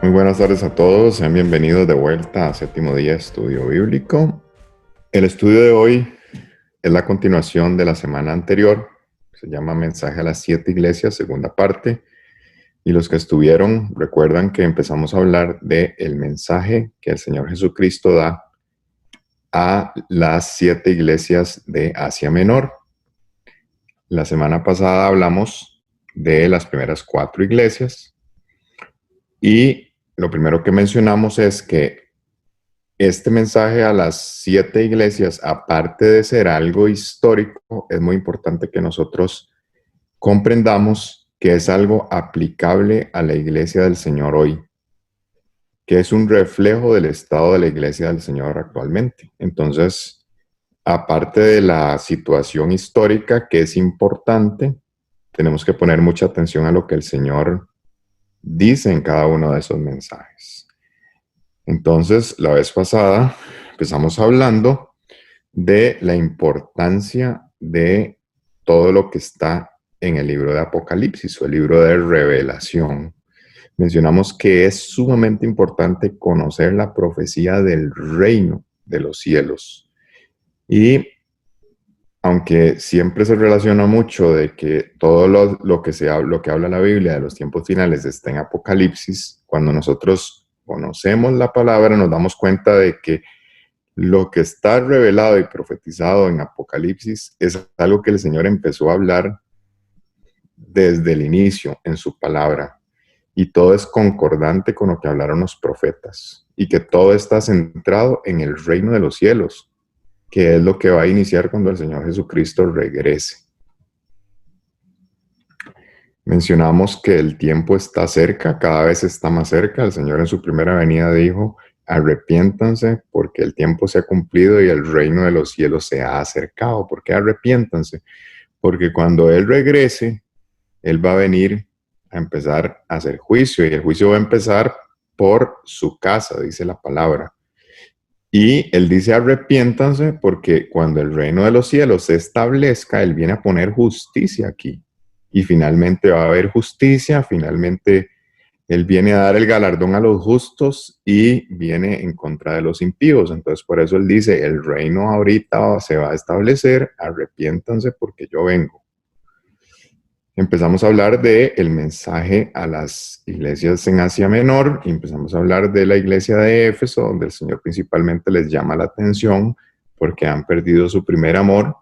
Muy buenas tardes a todos, sean bienvenidos de vuelta a Séptimo Día Estudio Bíblico. El estudio de hoy es la continuación de la semana anterior, se llama Mensaje a las 7 iglesias, segunda parte, y los que estuvieron recuerdan que empezamos a hablar del mensaje que el Señor Jesucristo da a las 7 iglesias de Asia Menor. La semana pasada hablamos de las primeras 4 iglesias y lo primero que mencionamos es que este mensaje a las 7 iglesias, aparte de ser algo histórico, es muy importante que nosotros comprendamos que es algo aplicable a la iglesia del Señor hoy, que es un reflejo del estado de la iglesia del Señor actualmente. Entonces, aparte de la situación histórica que es importante, tenemos que poner mucha atención a lo que el Señor dice en cada uno de esos mensajes. Entonces, la vez pasada empezamos hablando de la importancia de todo lo que está en el libro de Apocalipsis o el libro de Revelación. Mencionamos que es sumamente importante conocer la profecía del reino de los cielos. Y aunque siempre se relaciona mucho de que todo lo que habla la Biblia de los tiempos finales está en Apocalipsis, cuando nosotros conocemos la palabra nos damos cuenta de que lo que está revelado y profetizado en Apocalipsis es algo que el Señor empezó a hablar desde el inicio en su palabra. Y todo es concordante con lo que hablaron los profetas. Y que todo está centrado en el reino de los cielos, que es lo que va a iniciar cuando el Señor Jesucristo regrese. Mencionamos que el tiempo está cerca, cada vez está más cerca. El Señor en su primera venida dijo: arrepiéntanse porque el tiempo se ha cumplido y el reino de los cielos se ha acercado. ¿Por qué arrepiéntanse? Porque cuando Él regrese, Él va a venir a empezar a hacer juicio, y el juicio va a empezar por su casa, dice la palabra. Y Él dice: arrepiéntanse porque cuando el reino de los cielos se establezca, Él viene a poner justicia aquí. Y finalmente va a haber justicia, finalmente Él viene a dar el galardón a los justos y viene en contra de los impíos. Entonces por eso Él dice: el reino ahorita se va a establecer, arrepiéntanse porque yo vengo. Empezamos a hablar del mensaje a las iglesias en Asia Menor, y empezamos a hablar de la iglesia de Éfeso, donde el Señor principalmente les llama la atención porque han perdido su primer amor.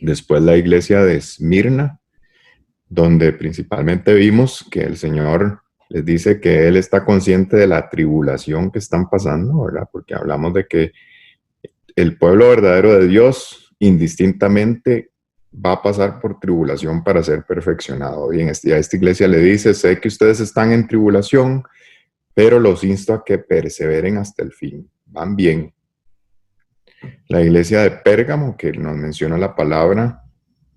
Después la iglesia de Esmirna, donde principalmente vimos que el Señor les dice que Él está consciente de la tribulación que están pasando, ¿verdad? Porque hablamos de que el pueblo verdadero de Dios, indistintamente, va a pasar por tribulación para ser perfeccionado. Y a esta iglesia le dice: sé que ustedes están en tribulación, pero los insto a que perseveren hasta el fin. Van bien. La iglesia de Pérgamo, que nos menciona la palabra,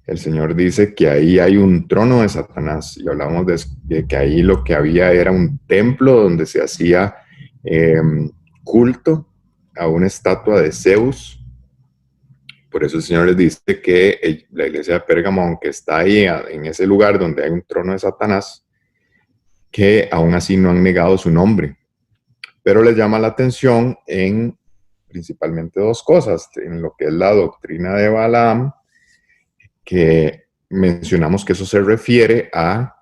el Señor dice que ahí hay un trono de Satanás, y hablamos de que ahí lo que había era un templo donde se hacía culto a una estatua de Zeus. Por eso el Señor les dice que la iglesia de Pérgamo, aunque está ahí en ese lugar donde hay un trono de Satanás, que aún así no han negado su nombre. Pero les llama la atención en principalmente dos cosas: en lo que es la doctrina de Balaam, que mencionamos que eso se refiere a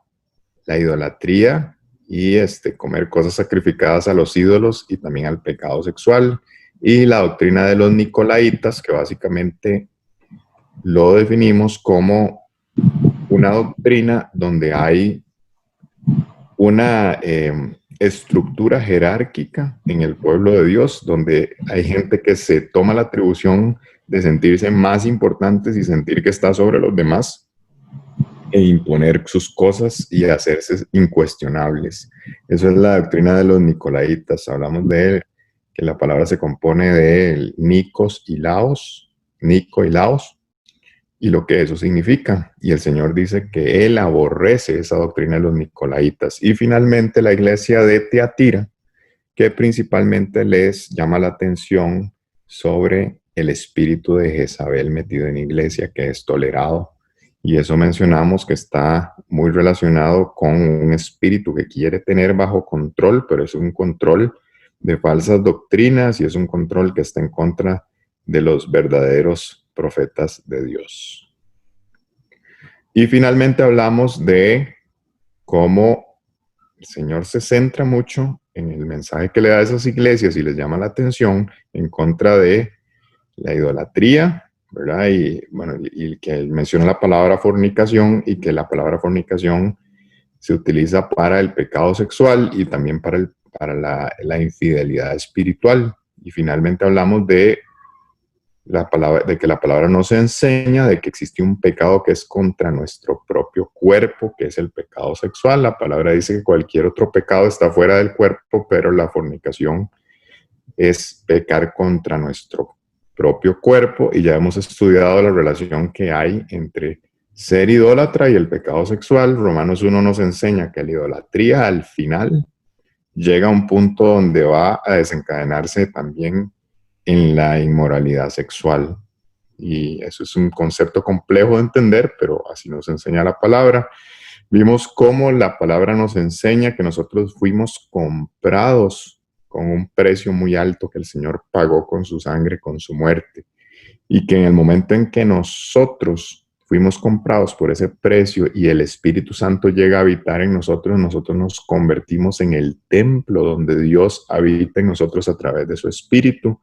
la idolatría y comer cosas sacrificadas a los ídolos y también al pecado sexual. Y la doctrina de los nicolaitas, que básicamente lo definimos como una doctrina donde hay una estructura jerárquica en el pueblo de Dios, donde hay gente que se toma la atribución de sentirse más importantes y sentir que está sobre los demás, e imponer sus cosas y hacerse incuestionables. Eso es la doctrina de los nicolaitas. Hablamos de que la palabra se compone de Nikos y Laos, Nico y Laos, y lo que eso significa. Y el Señor dice que Él aborrece esa doctrina de los nicolaitas. Y finalmente la iglesia de Teatira, que principalmente les llama la atención sobre el espíritu de Jezabel metido en iglesia, que es tolerado Y eso mencionamos que está muy relacionado con un espíritu que quiere tener bajo control, pero es un control de falsas doctrinas y es un control que está en contra de los verdaderos profetas de Dios. Y finalmente hablamos de cómo el Señor se centra mucho en el mensaje que le da a esas iglesias y les llama la atención en contra de la idolatría, ¿verdad? Y bueno, y que menciona la palabra fornicación y que la palabra fornicación se utiliza para el pecado sexual y también para la infidelidad espiritual. Y finalmente hablamos de de que la palabra nos enseña de que existe un pecado que es contra nuestro propio cuerpo, que es el pecado sexual. La palabra dice que cualquier otro pecado está fuera del cuerpo, pero la fornicación es pecar contra nuestro propio cuerpo, y ya hemos estudiado la relación que hay entre ser idólatra y el pecado sexual. Romanos 1 nos enseña que la idolatría al final llega a un punto donde va a desencadenarse también en la inmoralidad sexual. Y eso es un concepto complejo de entender, pero así nos enseña la palabra. Vimos cómo la palabra nos enseña que nosotros fuimos comprados con un precio muy alto que el Señor pagó con su sangre, con su muerte. Y que en el momento en que nosotros fuimos comprados por ese precio y el Espíritu Santo llega a habitar en nosotros, nosotros nos convertimos en el templo donde Dios habita en nosotros a través de su Espíritu.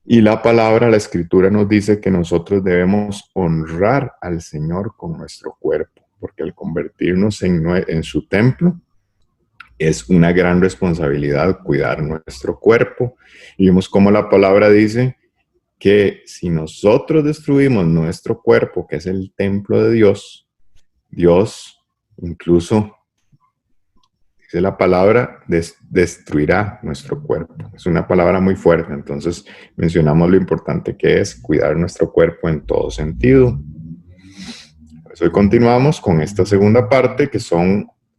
Y la palabra, la Escritura nos dice que nosotros debemos honrar al Señor con nuestro cuerpo, porque al convertirnos en su templo, es una gran responsabilidad cuidar nuestro cuerpo. Y vimos cómo la palabra dice que si nosotros destruimos nuestro cuerpo, que es el templo de Dios, Dios incluso, dice la palabra, destruirá nuestro cuerpo. Es una palabra muy fuerte, entonces mencionamos lo importante que es cuidar nuestro cuerpo en todo sentido. Pues hoy continuamos con esta segunda parte, que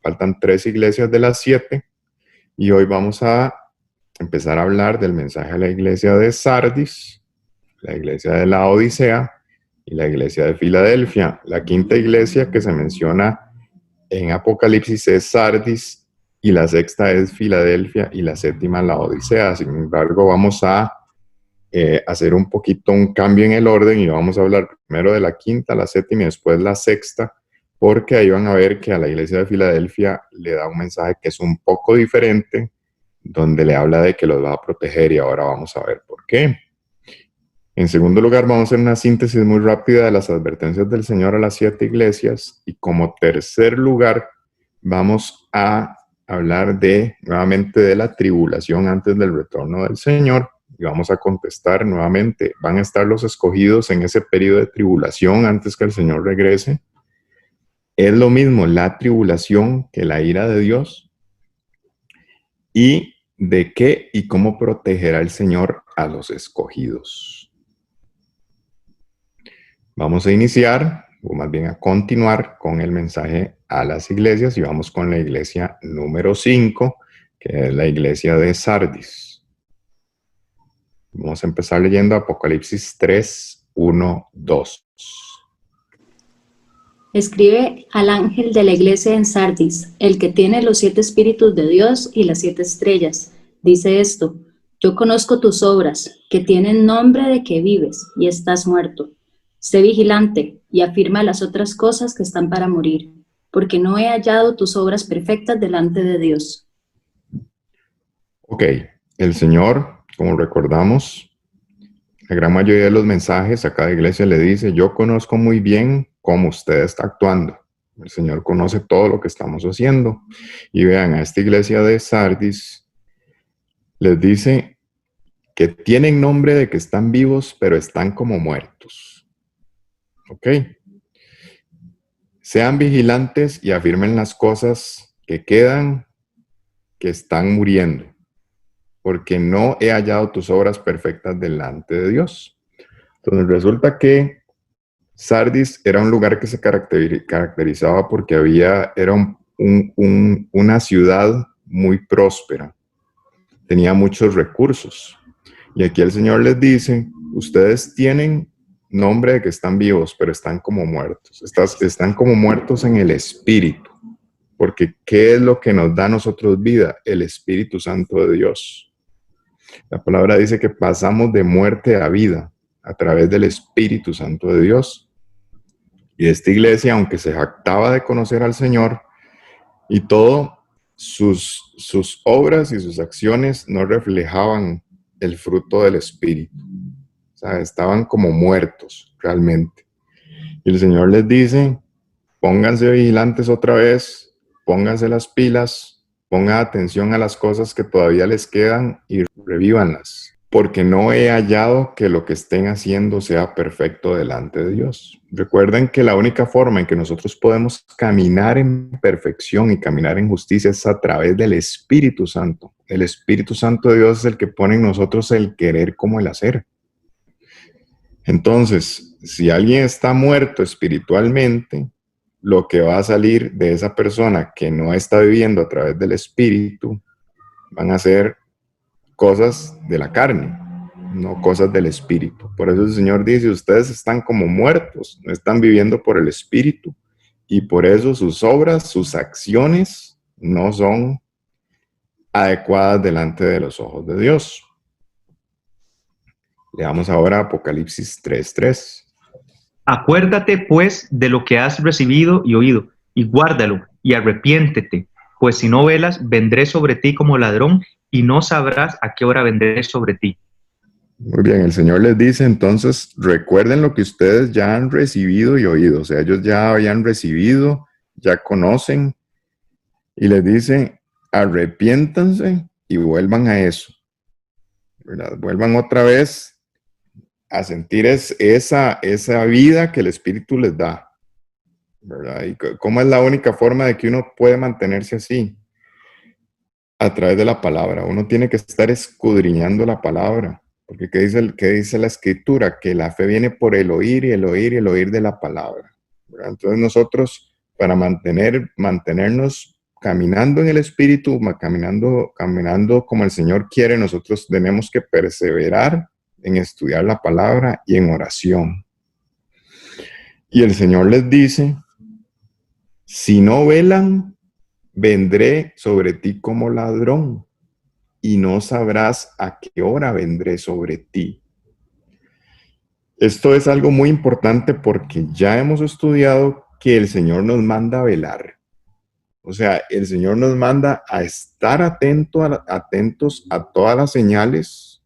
faltan 3 iglesias de las 7, y hoy vamos a empezar a hablar del mensaje a la iglesia de Sardis, la iglesia de la Odisea y la iglesia de Filadelfia. La quinta iglesia que se menciona en Apocalipsis es Sardis, y la sexta es Filadelfia, y la séptima la Odisea. Sin embargo, vamos a hacer un poquito un cambio en el orden y vamos a hablar primero de la quinta, la séptima y después la sexta, porque ahí van a ver que a la iglesia de Filadelfia le da un mensaje que es un poco diferente, donde le habla de que los va a proteger, y ahora vamos a ver por qué. En segundo lugar, vamos a hacer una síntesis muy rápida de las advertencias del Señor a las 7 iglesias, y como tercer lugar vamos a hablar nuevamente de la tribulación antes del retorno del Señor, y vamos a contestar nuevamente, ¿van a estar los escogidos en ese periodo de tribulación antes que el Señor regrese? ¿Es lo mismo la tribulación que la ira de Dios? ¿Y de qué y cómo protegerá el Señor a los escogidos? Vamos a iniciar, o más bien a continuar, con el mensaje a las iglesias, y vamos con la iglesia número 5, que es la iglesia de Sardis. Vamos a empezar leyendo Apocalipsis 3, 1, 2. Escribe al ángel de la iglesia en Sardis, el que tiene los 7 espíritus de Dios y las 7 estrellas. Dice esto: yo conozco tus obras, que tienen nombre de que vives y estás muerto. Sé vigilante y afirma las otras cosas que están para morir, porque no he hallado tus obras perfectas delante de Dios. Ok, el Señor, como recordamos, la gran mayoría de los mensajes a cada iglesia le dice: yo conozco muy bien cómo usted está actuando. El Señor conoce todo lo que estamos haciendo. Y vean, a esta iglesia de Sardis les dice que tienen nombre de que están vivos, pero están como muertos. ¿Ok? Sean vigilantes y afirmen las cosas que quedan, que están muriendo, porque no he hallado tus obras perfectas delante de Dios. Entonces resulta que Sardis era un lugar que se caracterizaba porque era una ciudad muy próspera, tenía muchos recursos. Y aquí el Señor les dice: ustedes tienen nombre de que están vivos, pero están como muertos. Están como muertos en el espíritu. Porque ¿qué es lo que nos da a nosotros vida? El Espíritu Santo de Dios. La palabra dice que pasamos de muerte a vida a través del Espíritu Santo de Dios. Y esta iglesia, aunque se jactaba de conocer al Señor y todo, sus obras y sus acciones no reflejaban el fruto del Espíritu. O sea, estaban como muertos realmente. Y el Señor les dice, pónganse vigilantes otra vez, pónganse las pilas, pongan atención a las cosas que todavía les quedan y revívanlas, porque no he hallado que lo que estén haciendo sea perfecto delante de Dios. Recuerden que la única forma en que nosotros podemos caminar en perfección y caminar en justicia es a través del Espíritu Santo. El Espíritu Santo de Dios es el que pone en nosotros el querer como el hacer. Entonces, si alguien está muerto espiritualmente, lo que va a salir de esa persona que no está viviendo a través del Espíritu van a ser cosas de la carne, no cosas del Espíritu. Por eso el Señor dice, ustedes están como muertos, no están viviendo por el Espíritu, y por eso sus obras, sus acciones no son adecuadas delante de los ojos de Dios. Leamos ahora Apocalipsis 3:3. Acuérdate, pues, de lo que has recibido y oído, y guárdalo, y arrepiéntete, pues si no velas, vendré sobre ti como ladrón, y no sabrás a qué hora vendré sobre ti. Muy bien, el Señor les dice entonces, recuerden lo que ustedes ya han recibido y oído. O sea, ellos ya habían recibido, ya conocen, y les dice, arrepiéntanse y vuelvan a eso, ¿verdad? Vuelvan otra vez a sentir esa vida que el Espíritu les da, ¿verdad? ¿Y cómo es la única forma de que uno puede mantenerse así? A través de la palabra. Uno tiene que estar escudriñando la palabra, porque ¿qué dice la Escritura? Que la fe viene por el oír y el oír y el oír de la palabra, ¿verdad? Entonces nosotros, para mantenernos caminando en el Espíritu, caminando como el Señor quiere, nosotros tenemos que perseverar en estudiar la palabra y en oración. Y el Señor les dice, si no velan, vendré sobre ti como ladrón, y no sabrás a qué hora vendré sobre ti. Esto es algo muy importante porque ya hemos estudiado que el Señor nos manda a velar. O sea, el Señor nos manda a estar atentos a todas las señales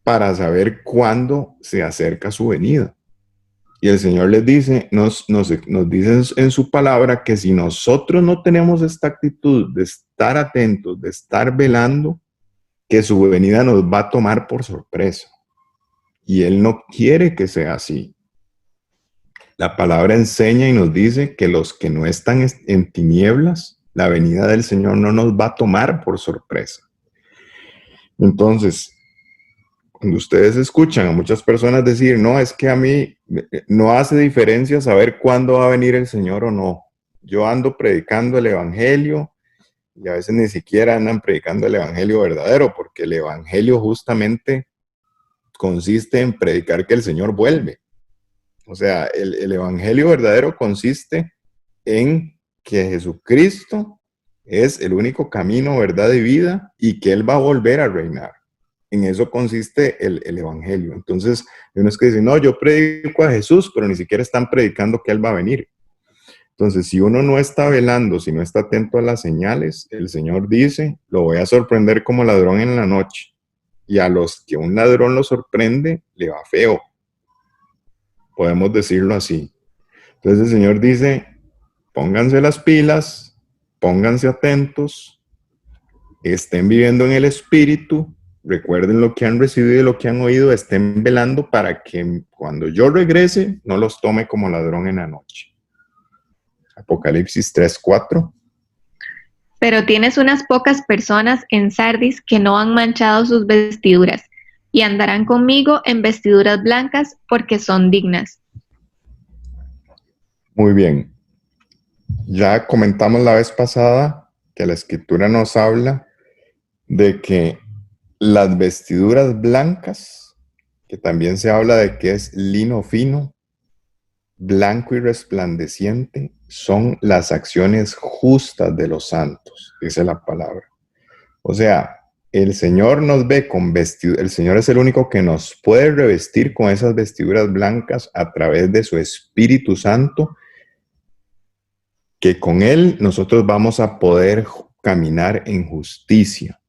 para saber cuándo se acerca su venida. Y el Señor les dice, nos dice en su palabra que si nosotros no tenemos esta actitud de estar atentos, de estar velando, que su venida nos va a tomar por sorpresa. Y Él no quiere que sea así. La palabra enseña y nos dice que los que no están en tinieblas, la venida del Señor no nos va a tomar por sorpresa. Entonces, cuando ustedes escuchan a muchas personas decir, no, es que a mí no hace diferencia saber cuándo va a venir el Señor o no. Yo ando predicando el Evangelio y a veces ni siquiera andan predicando el Evangelio verdadero, porque el Evangelio justamente consiste en predicar que el Señor vuelve. O sea, el Evangelio verdadero consiste en que Jesucristo es el único camino, verdad y vida, y que Él va a volver a reinar. En eso consiste el Evangelio. Entonces, hay unos que dicen, no, yo predico a Jesús, pero ni siquiera están predicando que Él va a venir. Entonces, si uno no está velando, si no está atento a las señales, el Señor dice, lo voy a sorprender como ladrón en la noche. Y a los que un ladrón lo sorprende, le va feo. Podemos decirlo así. Entonces el Señor dice, pónganse las pilas, pónganse atentos, estén viviendo en el Espíritu, recuerden lo que han recibido y lo que han oído, estén velando para que cuando yo regrese no los tome como ladrón en la noche. Apocalipsis 3:4. Pero tienes unas pocas personas en Sardis que no han manchado sus vestiduras, y andarán conmigo en vestiduras blancas porque son dignas. Muy bien. Ya comentamos la vez pasada que la Escritura nos habla de que las vestiduras blancas que también se habla de que es lino fino, blanco y resplandeciente, son las acciones justas de los santos, dice la palabra. O sea, el Señor nos ve con vestiduras, el Señor es el único que nos puede revestir con esas vestiduras blancas a través de su Espíritu Santo, que con Él nosotros vamos a poder caminar en justicia,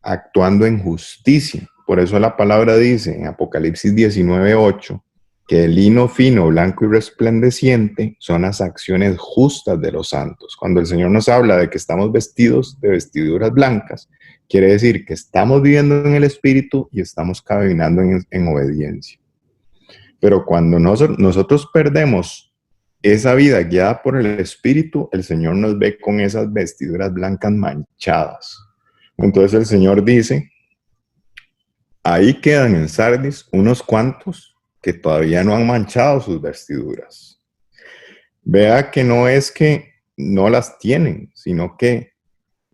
actuando en justicia. Por eso la palabra dice en Apocalipsis 19:8 que el lino fino, blanco y resplandeciente son las acciones justas de los santos. Cuando el Señor nos habla de que estamos vestidos de vestiduras blancas, quiere decir que estamos viviendo en el Espíritu y estamos caminando en obediencia. Pero cuando nosotros perdemos esa vida guiada por el Espíritu, el Señor nos ve con esas vestiduras blancas manchadas. Entonces el Señor dice, ahí quedan en Sardis unos cuantos que todavía no han manchado sus vestiduras. Vea que no es que no las tienen, sino que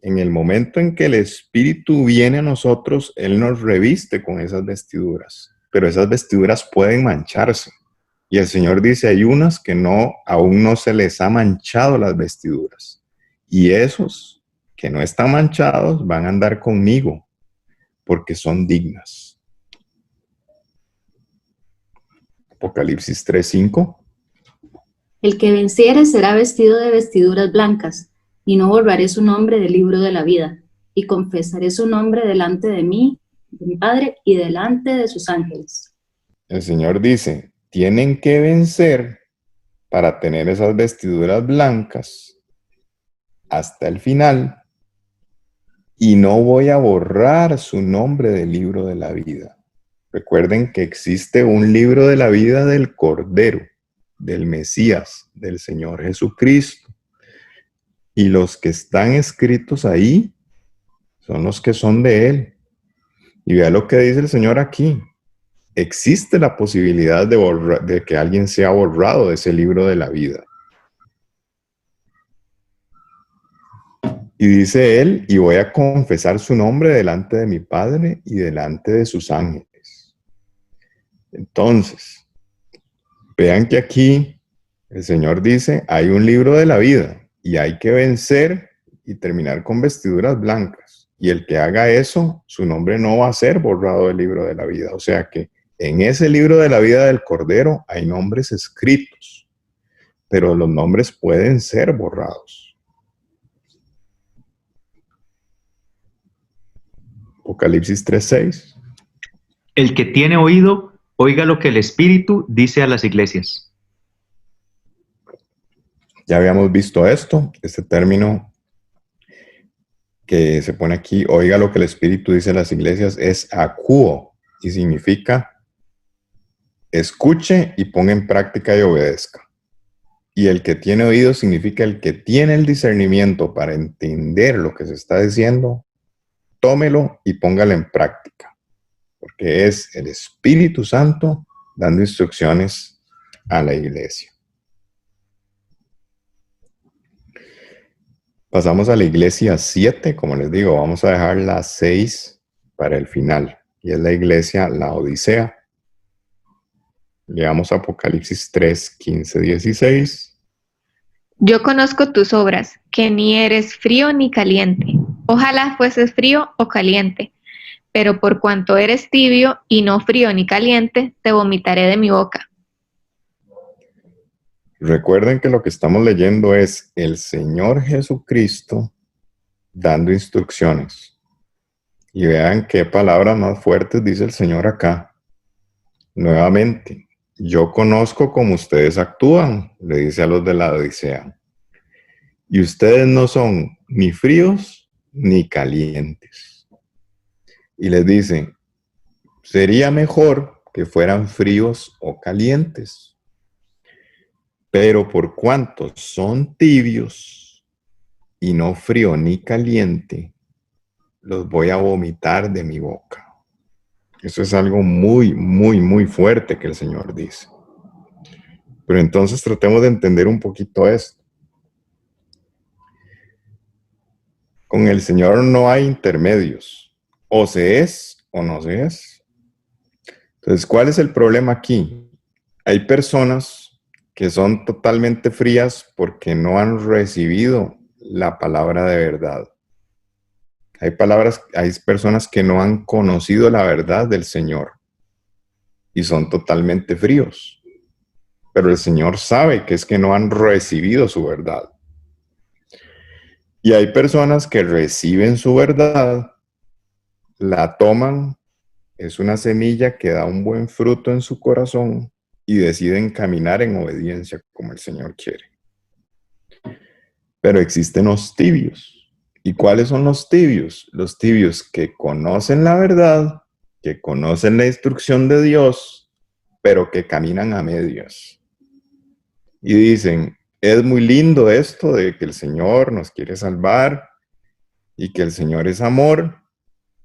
en el momento en que el Espíritu viene a nosotros, Él nos reviste con esas vestiduras, pero esas vestiduras pueden mancharse. Y el Señor dice, hay unas que aún no se les ha manchado las vestiduras. Y esos que no están manchados van a andar conmigo, porque son dignas. Apocalipsis 3:5. El que venciere será vestido de vestiduras blancas, y no borraré su nombre del libro de la vida, y confesaré su nombre delante de mí, de mi Padre, y delante de sus ángeles. El Señor dice, tienen que vencer para tener esas vestiduras blancas hasta el final, y no voy a borrar su nombre del libro de la vida. Recuerden que existe un libro de la vida del Cordero, del Mesías, del Señor Jesucristo. Y los que están escritos ahí son los que son de Él. Y vea lo que dice el Señor aquí. Existe la posibilidad de que alguien sea borrado de ese libro de la vida. Y dice Él, y voy a confesar su nombre delante de mi Padre y delante de sus ángeles. Entonces, vean que aquí el Señor dice, hay un libro de la vida y hay que vencer y terminar con vestiduras blancas. Y el que haga eso, su nombre no va a ser borrado del libro de la vida. O sea que en ese libro de la vida del Cordero hay nombres escritos, pero los nombres pueden ser borrados. Apocalipsis 3:6. El que tiene oído, oiga lo que el Espíritu dice a las iglesias. Ya habíamos visto esto, este término que se pone aquí, oiga lo que el Espíritu dice a las iglesias, es acuo y significa escuche y ponga en práctica y obedezca. Y el que tiene oído significa el que tiene el discernimiento para entender lo que se está diciendo, tómelo y póngalo en práctica. Porque es el Espíritu Santo dando instrucciones a la iglesia. Pasamos a la iglesia 7, como les digo, vamos a dejar la 6 para el final. Y es la iglesia Laodicea. Leamos Apocalipsis 3, 15, 16. Yo conozco tus obras, que ni eres frío ni caliente. Ojalá fueses frío o caliente. Pero por cuanto eres tibio y no frío ni caliente, te vomitaré de mi boca. Recuerden que lo que estamos leyendo es el Señor Jesucristo dando instrucciones. Y vean qué palabras más fuertes dice el Señor acá. Nuevamente, yo conozco cómo ustedes actúan, le dice a los de la Odisea. Y ustedes no son ni fríos ni calientes. Y les dice, sería mejor que fueran fríos o calientes. Pero por cuanto son tibios y no frío ni caliente, los voy a vomitar de mi boca. Eso es algo muy, muy, muy fuerte que el Señor dice. Pero entonces tratemos de entender un poquito esto. Con el Señor no hay intermedios. O se es o no se es. Entonces, ¿cuál es el problema aquí? Hay personas que son totalmente frías porque no han recibido la palabra de verdad. Hay personas que no han conocido la verdad del Señor y son totalmente fríos. Pero el Señor sabe que es que no han recibido su verdad. Y hay personas que reciben su verdad, la toman, es una semilla que da un buen fruto en su corazón y deciden caminar en obediencia como el Señor quiere. Pero existen los tibios. ¿Y cuáles son los tibios? Los tibios que conocen la verdad, que conocen la instrucción de Dios, pero que caminan a medias. Y dicen, es muy lindo esto de que el Señor nos quiere salvar y que el Señor es amor.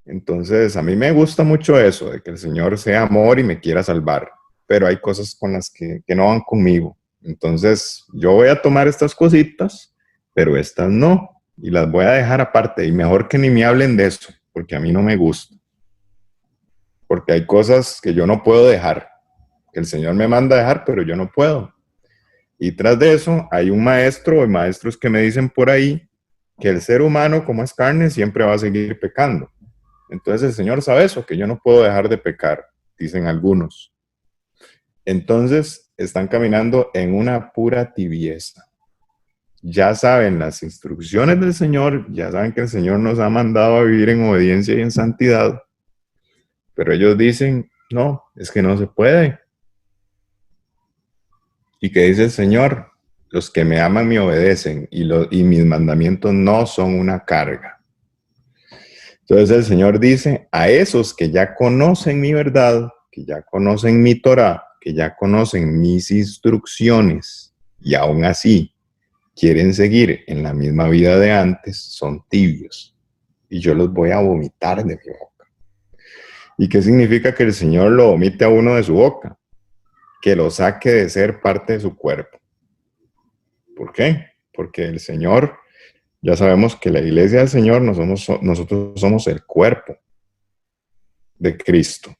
Entonces, a mí me gusta mucho eso, de que el Señor sea amor y me quiera salvar. Pero hay cosas con las que no van conmigo. Entonces, yo voy a tomar estas cositas, pero estas no. Y las voy a dejar aparte. Y mejor que ni me hablen de eso, porque a mí no me gusta. Porque hay cosas que yo no puedo dejar. Que el Señor me manda a dejar, pero yo no puedo. Y tras de eso, hay un maestro o maestros que me dicen por ahí que el ser humano, como es carne, siempre va a seguir pecando. Entonces el Señor sabe eso, que yo no puedo dejar de pecar, dicen algunos. Entonces están caminando en una pura tibieza. Ya saben las instrucciones del Señor, ya saben que el Señor nos ha mandado a vivir en obediencia y en santidad, pero ellos dicen, no, es que no se puede. ¿Y qué dice el Señor? Los que me aman me obedecen y mis mandamientos no son una carga. Entonces el Señor dice, a esos que ya conocen mi verdad, que ya conocen mi Torah, que ya conocen mis instrucciones, y aún así quieren seguir en la misma vida de antes, son tibios. Y yo los voy a vomitar de mi boca. ¿Y qué significa que el Señor lo vomite a uno de su boca? Que lo saque de ser parte de su cuerpo. ¿Por qué? Porque el Señor, ya sabemos que la iglesia del Señor, nosotros somos el cuerpo de Cristo.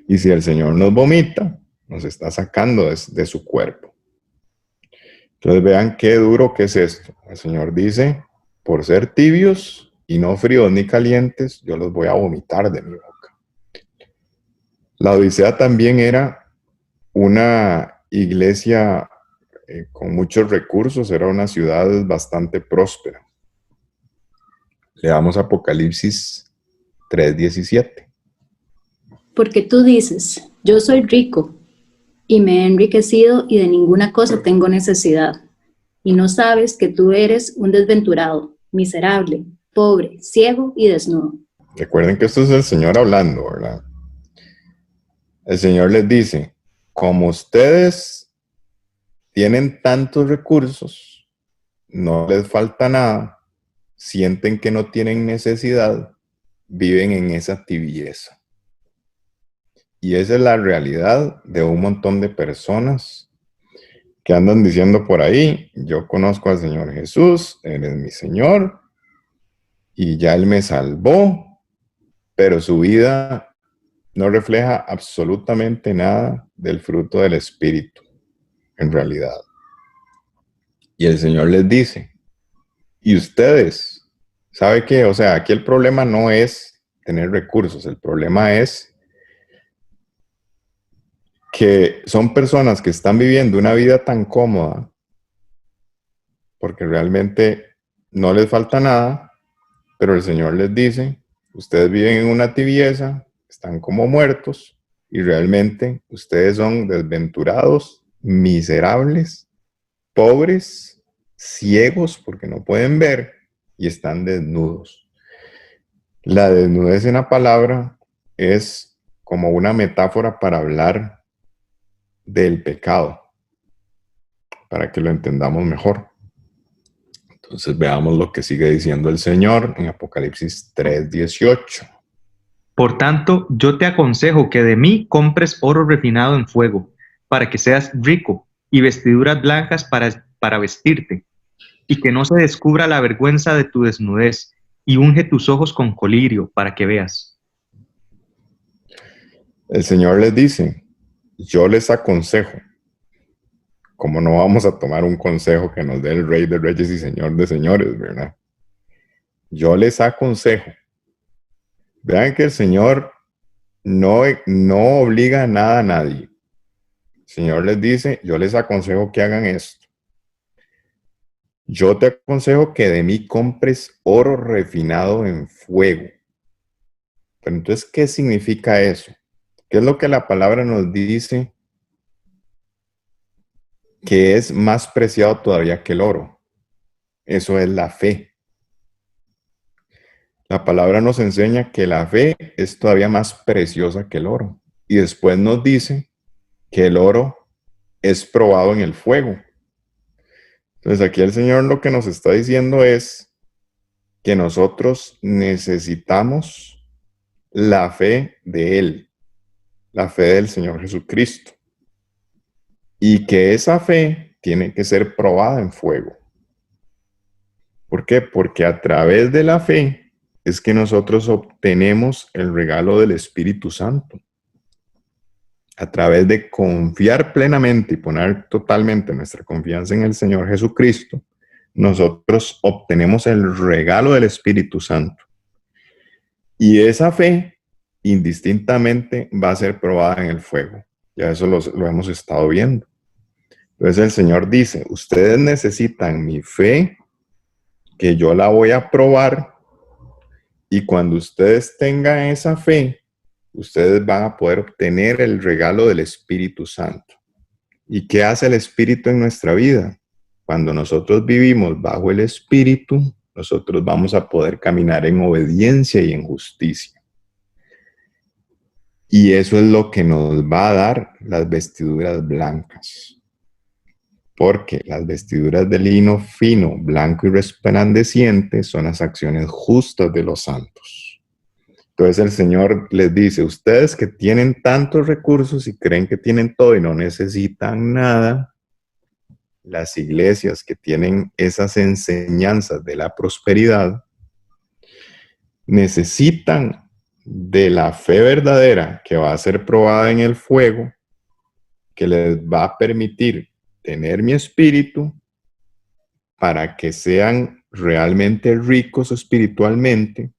Y si el Señor nos vomita, nos está sacando de su cuerpo. Entonces vean qué duro que es esto. El Señor dice, por ser tibios y no fríos ni calientes, yo los voy a vomitar de mi boca. La Odisea también era una iglesia con muchos recursos, era una ciudad bastante próspera. Leamos Apocalipsis 3:17. Porque tú dices, yo soy rico y me he enriquecido y de ninguna cosa tengo necesidad. Y no sabes que tú eres un desventurado, miserable, pobre, ciego y desnudo. Recuerden que esto es el Señor hablando, ¿verdad? El Señor les dice, como ustedes tienen tantos recursos, no les falta nada, sienten que no tienen necesidad, viven en esa tibieza. Y esa es la realidad de un montón de personas que andan diciendo por ahí, yo conozco al Señor Jesús, Él es mi Señor, y ya Él me salvó, pero su vida no refleja absolutamente nada del fruto del Espíritu, en realidad. Y el Señor les dice, ¿y ustedes? ¿Sabe qué? O sea, aquí el problema no es tener recursos, el problema es que son personas que están viviendo una vida tan cómoda porque realmente no les falta nada, pero el Señor les dice, ustedes viven en una tibieza, están como muertos y realmente ustedes son desventurados, miserables, pobres, ciegos porque no pueden ver y están desnudos. La desnudez en la palabra es como una metáfora para hablar del pecado, para que lo entendamos mejor. Entonces veamos lo que sigue diciendo el Señor en Apocalipsis 3:18. Por tanto, yo te aconsejo que de mí compres oro refinado en fuego, para que seas rico, y vestiduras blancas para vestirte, y que no se descubra la vergüenza de tu desnudez, y unge tus ojos con colirio para que veas. El Señor les dice, yo les aconsejo, como no vamos a tomar un consejo que nos dé el Rey de Reyes y Señor de Señores, ¿verdad? Yo les aconsejo. Vean que el Señor no obliga nada a nadie. El Señor les dice, yo les aconsejo que hagan esto. Yo te aconsejo que de mí compres oro refinado en fuego. Pero entonces, ¿qué significa eso? ¿Qué es lo que la palabra nos dice que es más preciado todavía que el oro? Eso es la fe. La palabra nos enseña que la fe es todavía más preciosa que el oro. Y después nos dice que el oro es probado en el fuego. Entonces aquí el Señor lo que nos está diciendo es que nosotros necesitamos la fe de Él, la fe del Señor Jesucristo. Y que esa fe tiene que ser probada en fuego. ¿Por qué? Porque a través de la fe es que nosotros obtenemos el regalo del Espíritu Santo. A través de confiar plenamente y poner totalmente nuestra confianza en el Señor Jesucristo, nosotros obtenemos el regalo del Espíritu Santo. Y esa fe, indistintamente, va a ser probada en el fuego. Ya eso lo hemos estado viendo. Entonces el Señor dice, ustedes necesitan mi fe, que yo la voy a probar, y cuando ustedes tengan esa fe, ustedes van a poder obtener el regalo del Espíritu Santo. ¿Y qué hace el Espíritu en nuestra vida? Cuando nosotros vivimos bajo el Espíritu, nosotros vamos a poder caminar en obediencia y en justicia. Y eso es lo que nos va a dar las vestiduras blancas. Porque las vestiduras de lino fino, blanco y resplandeciente son las acciones justas de los santos. Entonces el Señor les dice, ustedes que tienen tantos recursos y creen que tienen todo y no necesitan nada, las iglesias que tienen esas enseñanzas de la prosperidad, necesitan de la fe verdadera que va a ser probada en el fuego, que les va a permitir tener mi espíritu para que sean realmente ricos espiritualmente,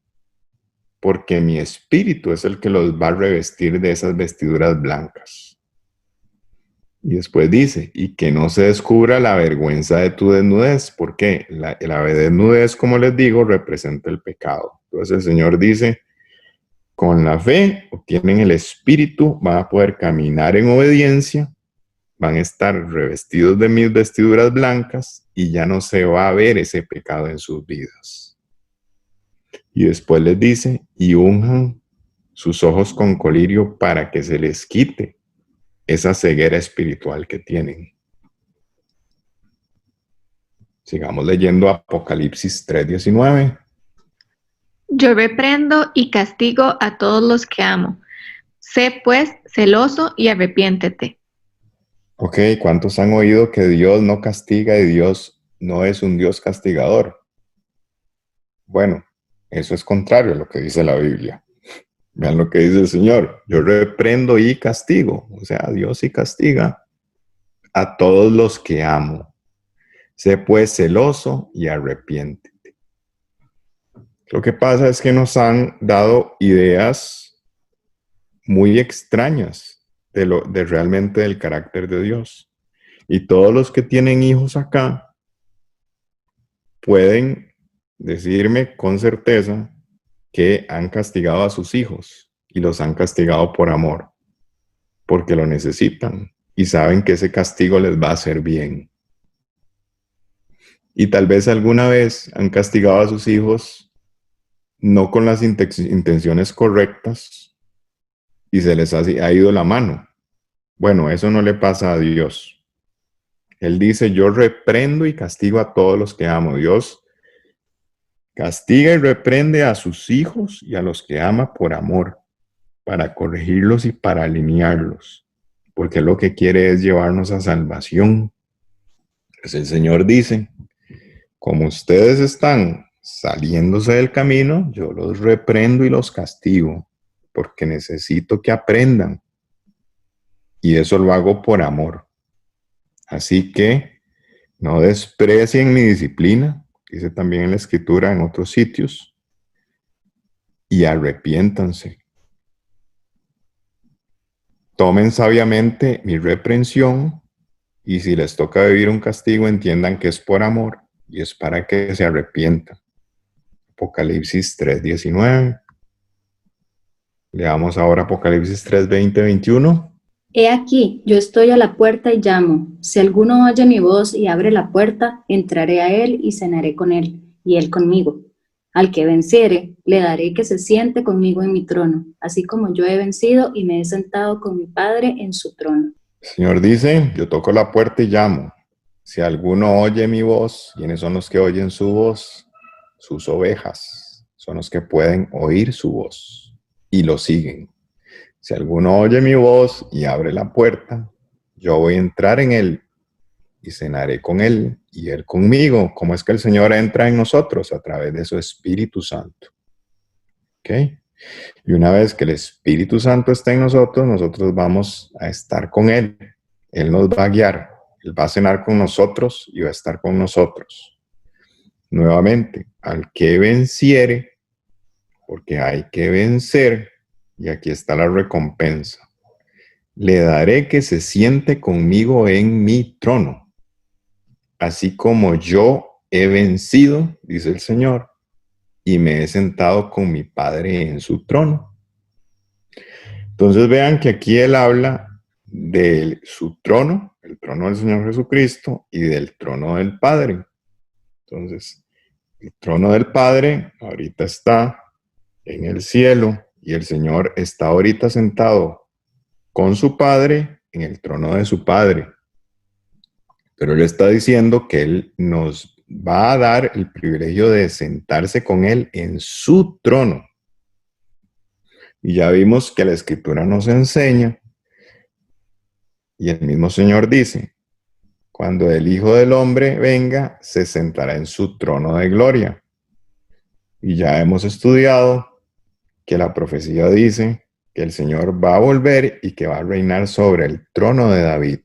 porque mi espíritu es el que los va a revestir de esas vestiduras blancas. Y después dice, y que no se descubra la vergüenza de tu desnudez, porque la desnudez, como les digo, representa el pecado. Entonces el Señor dice, con la fe obtienen el espíritu, van a poder caminar en obediencia, van a estar revestidos de mis vestiduras blancas y ya no se va a ver ese pecado en sus vidas. Y después les dice, y unjan sus ojos con colirio para que se les quite esa ceguera espiritual que tienen. Sigamos leyendo Apocalipsis 3:19. Yo reprendo y castigo a todos los que amo. Sé pues celoso y arrepiéntete. Ok, ¿cuántos han oído que Dios no castiga y Dios no es un Dios castigador? Bueno, eso es contrario a lo que dice la Biblia. Vean lo que dice el Señor. Yo reprendo y castigo. O sea, Dios sí castiga a todos los que amo. Sé pues celoso y arrepiéntete. Lo que pasa es que nos han dado ideas muy extrañas de realmente del carácter de Dios. Y todos los que tienen hijos acá pueden decirme con certeza que han castigado a sus hijos y los han castigado por amor, porque lo necesitan y saben que ese castigo les va a hacer bien. Y tal vez alguna vez han castigado a sus hijos no con las intenciones correctas y se les ha ido la mano. Bueno, eso no le pasa a Dios. Él dice, yo reprendo y castigo a todos los que amo. Dios castiga y reprende a sus hijos y a los que ama por amor, para corregirlos y para alinearlos, porque lo que quiere es llevarnos a salvación. Pues el Señor dice, como ustedes están saliéndose del camino, yo los reprendo y los castigo, porque necesito que aprendan y eso lo hago por amor. Así que no desprecien mi disciplina, dice también en la Escritura en otros sitios, y arrepiéntanse. Tomen sabiamente mi reprensión, y si les toca vivir un castigo, entiendan que es por amor y es para que se arrepientan. Apocalipsis 3:19. Leamos ahora Apocalipsis 3:20-21. He aquí, yo estoy a la puerta y llamo. Si alguno oye mi voz y abre la puerta, entraré a él y cenaré con él, y él conmigo. Al que venciere, le daré que se siente conmigo en mi trono, así como yo he vencido y me he sentado con mi Padre en su trono. El Señor dice, yo toco la puerta y llamo. Si alguno oye mi voz, ¿quiénes son los que oyen su voz? Sus ovejas son los que pueden oír su voz y lo siguen. Si alguno oye mi voz y abre la puerta, yo voy a entrar en él y cenaré con él y él conmigo. ¿Cómo es que el Señor entra en nosotros? A través de su Espíritu Santo. ¿Ok? Y una vez que el Espíritu Santo está en nosotros, nosotros vamos a estar con él. Él nos va a guiar. Él va a cenar con nosotros y va a estar con nosotros. Nuevamente, al que venciere, porque hay que vencer, y aquí está la recompensa. Le daré que se siente conmigo en mi trono, así como yo he vencido, dice el Señor, y me he sentado con mi Padre en su trono. Entonces vean que aquí él habla de su trono, el trono del Señor Jesucristo, y del trono del Padre. Entonces, el trono del Padre ahorita está en el cielo, y el Señor está ahorita sentado con su Padre en el trono de su Padre. Pero Él está diciendo que Él nos va a dar el privilegio de sentarse con Él en su trono. Y ya vimos que la Escritura nos enseña, y el mismo Señor dice, cuando el Hijo del Hombre venga, se sentará en su trono de gloria. Y ya hemos estudiado que la profecía dice que el Señor va a volver y que va a reinar sobre el trono de David.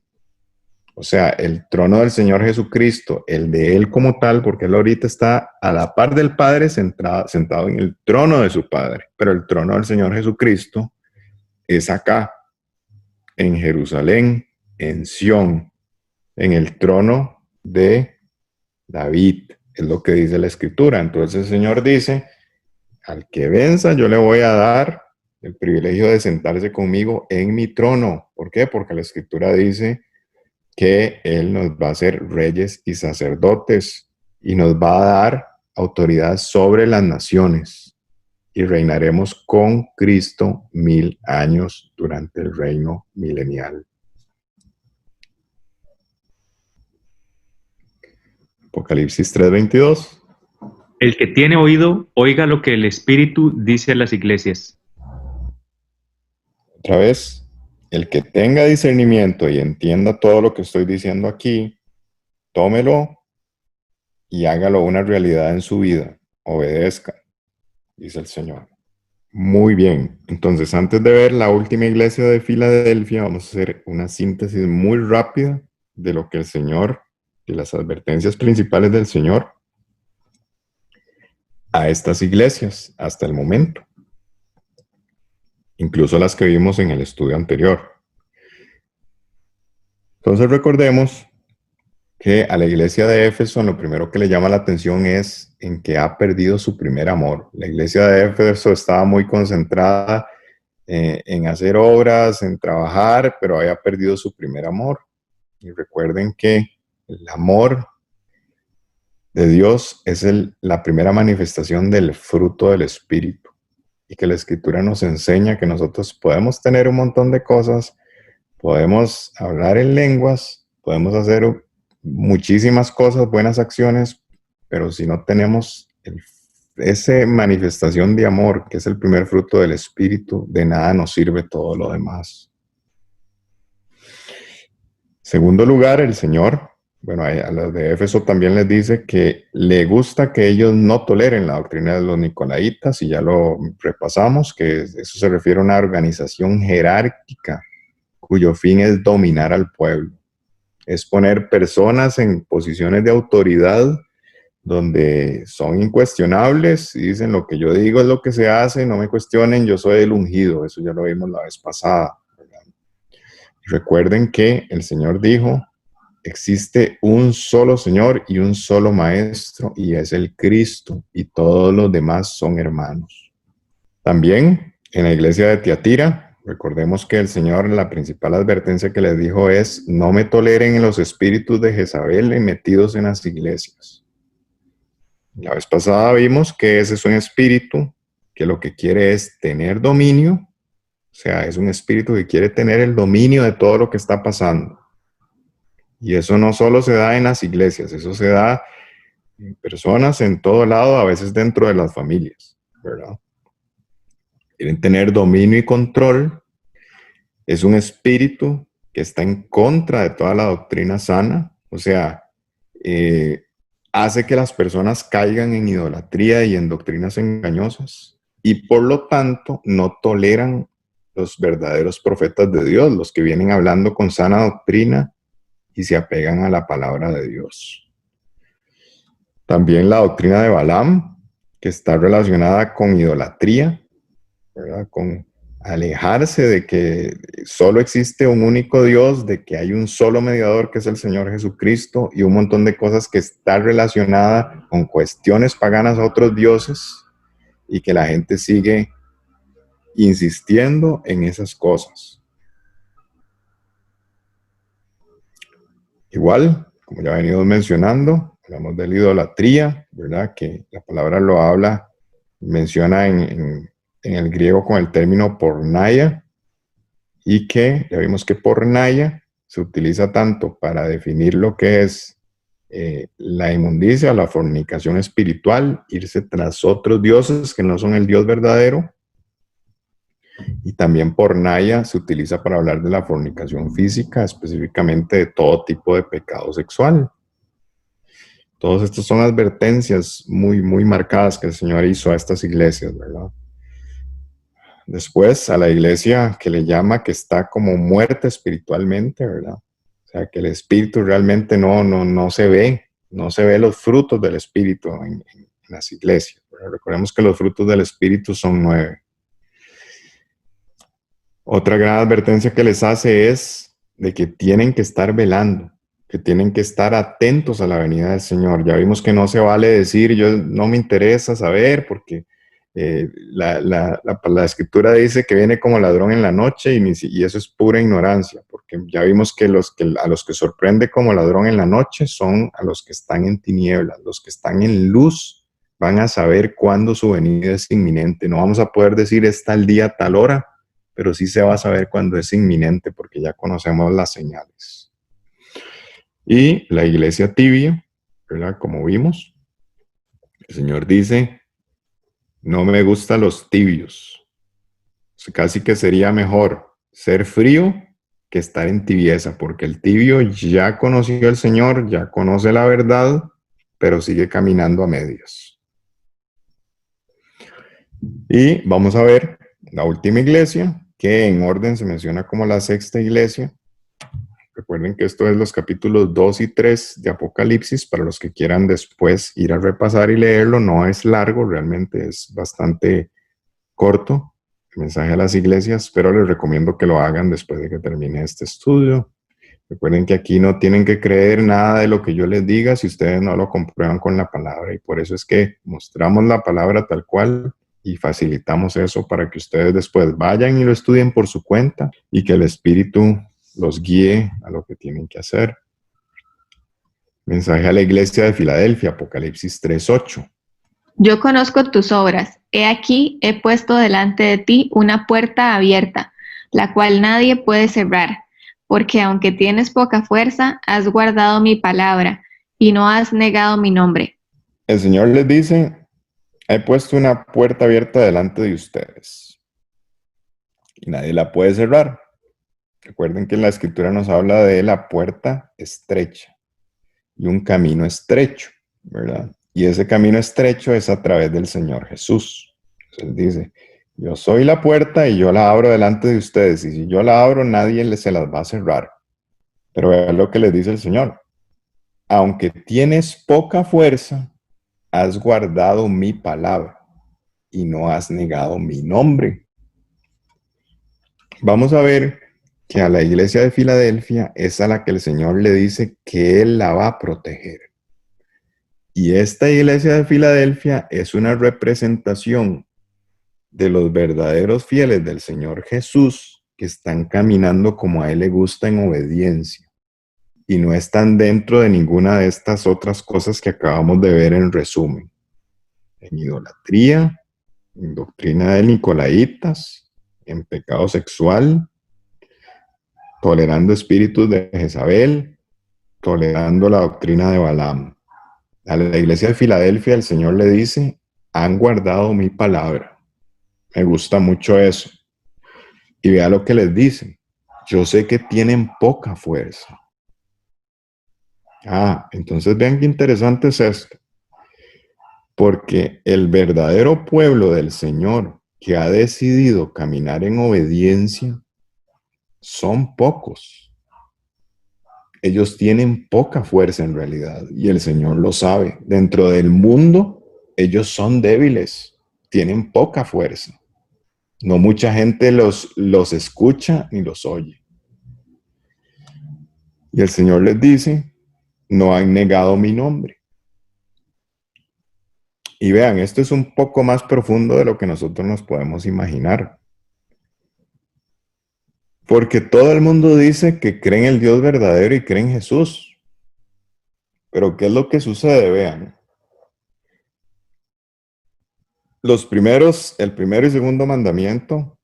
O sea, el trono del Señor Jesucristo, el de Él como tal, porque Él ahorita está a la par del Padre sentado en el trono de su Padre. Pero el trono del Señor Jesucristo es acá, en Jerusalén, en Sión, en el trono de David. Es lo que dice la Escritura. Entonces el Señor dice, al que venza yo le voy a dar el privilegio de sentarse conmigo en mi trono. ¿Por qué? Porque la Escritura dice que Él nos va a hacer reyes y sacerdotes y nos va a dar autoridad sobre las naciones y reinaremos con Cristo 1000 años durante el reino milenial. Apocalipsis 3:22. El que tiene oído, oiga lo que el Espíritu dice a las iglesias. Otra vez, el que tenga discernimiento y entienda todo lo que estoy diciendo aquí, tómelo y hágalo una realidad en su vida. Obedezca, dice el Señor. Muy bien, entonces antes de ver la última iglesia de Filadelfia, vamos a hacer una síntesis muy rápida de lo que el Señor y las advertencias principales del Señor a estas iglesias hasta el momento, incluso las que vimos en el estudio anterior. Entonces recordemos que a la iglesia de Éfeso lo primero que le llama la atención es en que ha perdido su primer amor. La iglesia de Éfeso estaba muy concentrada en hacer obras, en trabajar, pero había perdido su primer amor. Y recuerden que el amor de Dios es la primera manifestación del fruto del Espíritu. Y que la Escritura nos enseña que nosotros podemos tener un montón de cosas, podemos hablar en lenguas, podemos hacer muchísimas cosas, buenas acciones, pero si no tenemos esa manifestación de amor, que es el primer fruto del Espíritu, de nada nos sirve todo lo demás. Segundo lugar, el Señor, bueno, a los de Éfeso también les dice que le gusta que ellos no toleren la doctrina de los nicolaítas, y ya lo repasamos, que eso se refiere a una organización jerárquica cuyo fin es dominar al pueblo. Es poner personas en posiciones de autoridad donde son incuestionables y dicen lo que yo digo es lo que se hace, no me cuestionen, yo soy el ungido. Eso ya lo vimos la vez pasada, ¿verdad? Recuerden que el Señor dijo, existe un solo Señor y un solo Maestro, y es el Cristo, y todos los demás son hermanos. También en la iglesia de Tiatira, recordemos que el Señor, la principal advertencia que les dijo es, no me toleren en los espíritus de Jezabel metidos en las iglesias. La vez pasada vimos que ese es un espíritu que lo que quiere es tener dominio, o sea, es un espíritu que quiere tener el dominio de todo lo que está pasando. Y eso no solo se da en las iglesias, eso se da en personas en todo lado, a veces dentro de las familias, ¿verdad? Quieren tener dominio y control. Es un espíritu que está en contra de toda la doctrina sana, o sea, hace que las personas caigan en idolatría y en doctrinas engañosas, y por lo tanto no toleran los verdaderos profetas de Dios, los que vienen hablando con sana doctrina y se apegan a la palabra de Dios. También la doctrina de Balaam, que está relacionada con idolatría, ¿verdad? Con alejarse de que solo existe un único Dios, de que hay un solo mediador que es el Señor Jesucristo, y un montón de cosas que están relacionadas con cuestiones paganas a otros dioses, y que la gente sigue insistiendo en esas cosas. Igual, como ya venimos mencionando, hablamos de la idolatría, ¿verdad? Que la palabra lo habla, menciona en el griego con el término porneia, y que ya vimos que porneia se utiliza tanto para definir lo que es la inmundicia, la fornicación espiritual, irse tras otros dioses que no son el Dios verdadero, y también porneia se utiliza para hablar de la fornicación física, específicamente de todo tipo de pecado sexual. Todas estas son advertencias muy, muy marcadas que el Señor hizo a estas iglesias, ¿verdad? Después a la iglesia que le llama que está como muerta espiritualmente, ¿verdad? O sea, que el espíritu realmente no se ve, no se ve los frutos del espíritu en las iglesias, ¿verdad? Recordemos que los frutos del espíritu son 9. Otra gran advertencia que les hace es de que tienen que estar velando, que tienen que estar atentos a la venida del Señor. Ya vimos que no se vale decir, yo no me interesa saber, porque la escritura dice que viene como ladrón en la noche, y eso es pura ignorancia, porque ya vimos que a los que sorprende como ladrón en la noche son a los que están en tinieblas. Los que están en luz van a saber cuándo su venida es inminente. No vamos a poder decir es tal día, tal hora, pero sí se va a saber cuándo es inminente, porque ya conocemos las señales. Y la iglesia tibia, ¿verdad? Como vimos, el Señor dice, no me gustan los tibios. O sea, casi que sería mejor ser frío que estar en tibieza, porque el tibio ya conoció al Señor, ya conoce la verdad, pero sigue caminando a medias. Y vamos a ver la última iglesia, que en orden se menciona como la sexta iglesia. Recuerden que esto es los capítulos 2 y 3 de Apocalipsis, para los que quieran después ir a repasar y leerlo. No es largo, realmente es bastante corto el mensaje a las iglesias, pero les recomiendo que lo hagan después de que termine este estudio. Recuerden que aquí no tienen que creer nada de lo que yo les diga si ustedes no lo comprueban con la palabra, y por eso es que mostramos la palabra tal cual y facilitamos eso para que ustedes después vayan y lo estudien por su cuenta, y que el Espíritu los guíe a lo que tienen que hacer. Mensaje a la iglesia de Filadelfia, Apocalipsis 3:8. Yo conozco tus obras. He aquí, he puesto delante de ti una puerta abierta, la cual nadie puede cerrar, porque aunque tienes poca fuerza, has guardado mi palabra y no has negado mi nombre. El Señor les dice, he puesto una puerta abierta delante de ustedes y nadie la puede cerrar. Recuerden que la escritura nos habla de la puerta estrecha y un camino estrecho, ¿verdad? Y ese camino estrecho es a través del Señor Jesús. Entonces dice, Yo soy la puerta y yo la abro delante de ustedes. Y si yo la abro, nadie se las va a cerrar. Pero vean lo que les dice el Señor. Aunque tienes poca fuerza, has guardado mi palabra y no has negado mi nombre. Vamos a ver que a la iglesia de Filadelfia es a la que el Señor le dice que Él la va a proteger. Y esta iglesia de Filadelfia es una representación de los verdaderos fieles del Señor Jesús que están caminando como a Él le gusta en obediencia y no están dentro de ninguna de estas otras cosas que acabamos de ver en resumen. En idolatría, en doctrina de Nicolaitas, en pecado sexual, tolerando espíritus de Jezabel, tolerando la doctrina de Balaam. A la iglesia de Filadelfia el Señor le dice, han guardado mi palabra. Me gusta mucho eso. Y vea lo que les dice. Yo sé que tienen poca fuerza. Entonces vean qué interesante es esto. Porque el verdadero pueblo del Señor que ha decidido caminar en obediencia son pocos. Ellos tienen poca fuerza en realidad y el Señor lo sabe. Dentro del mundo, ellos son débiles, tienen poca fuerza. No mucha gente los escucha ni los oye. Y el Señor les dice, no han negado mi nombre. Y vean, esto es un poco más profundo de lo que nosotros nos podemos imaginar. Porque todo el mundo dice que cree en el Dios verdadero y cree en Jesús. Pero ¿qué es lo que sucede? Vean. El primero y segundo mandamiento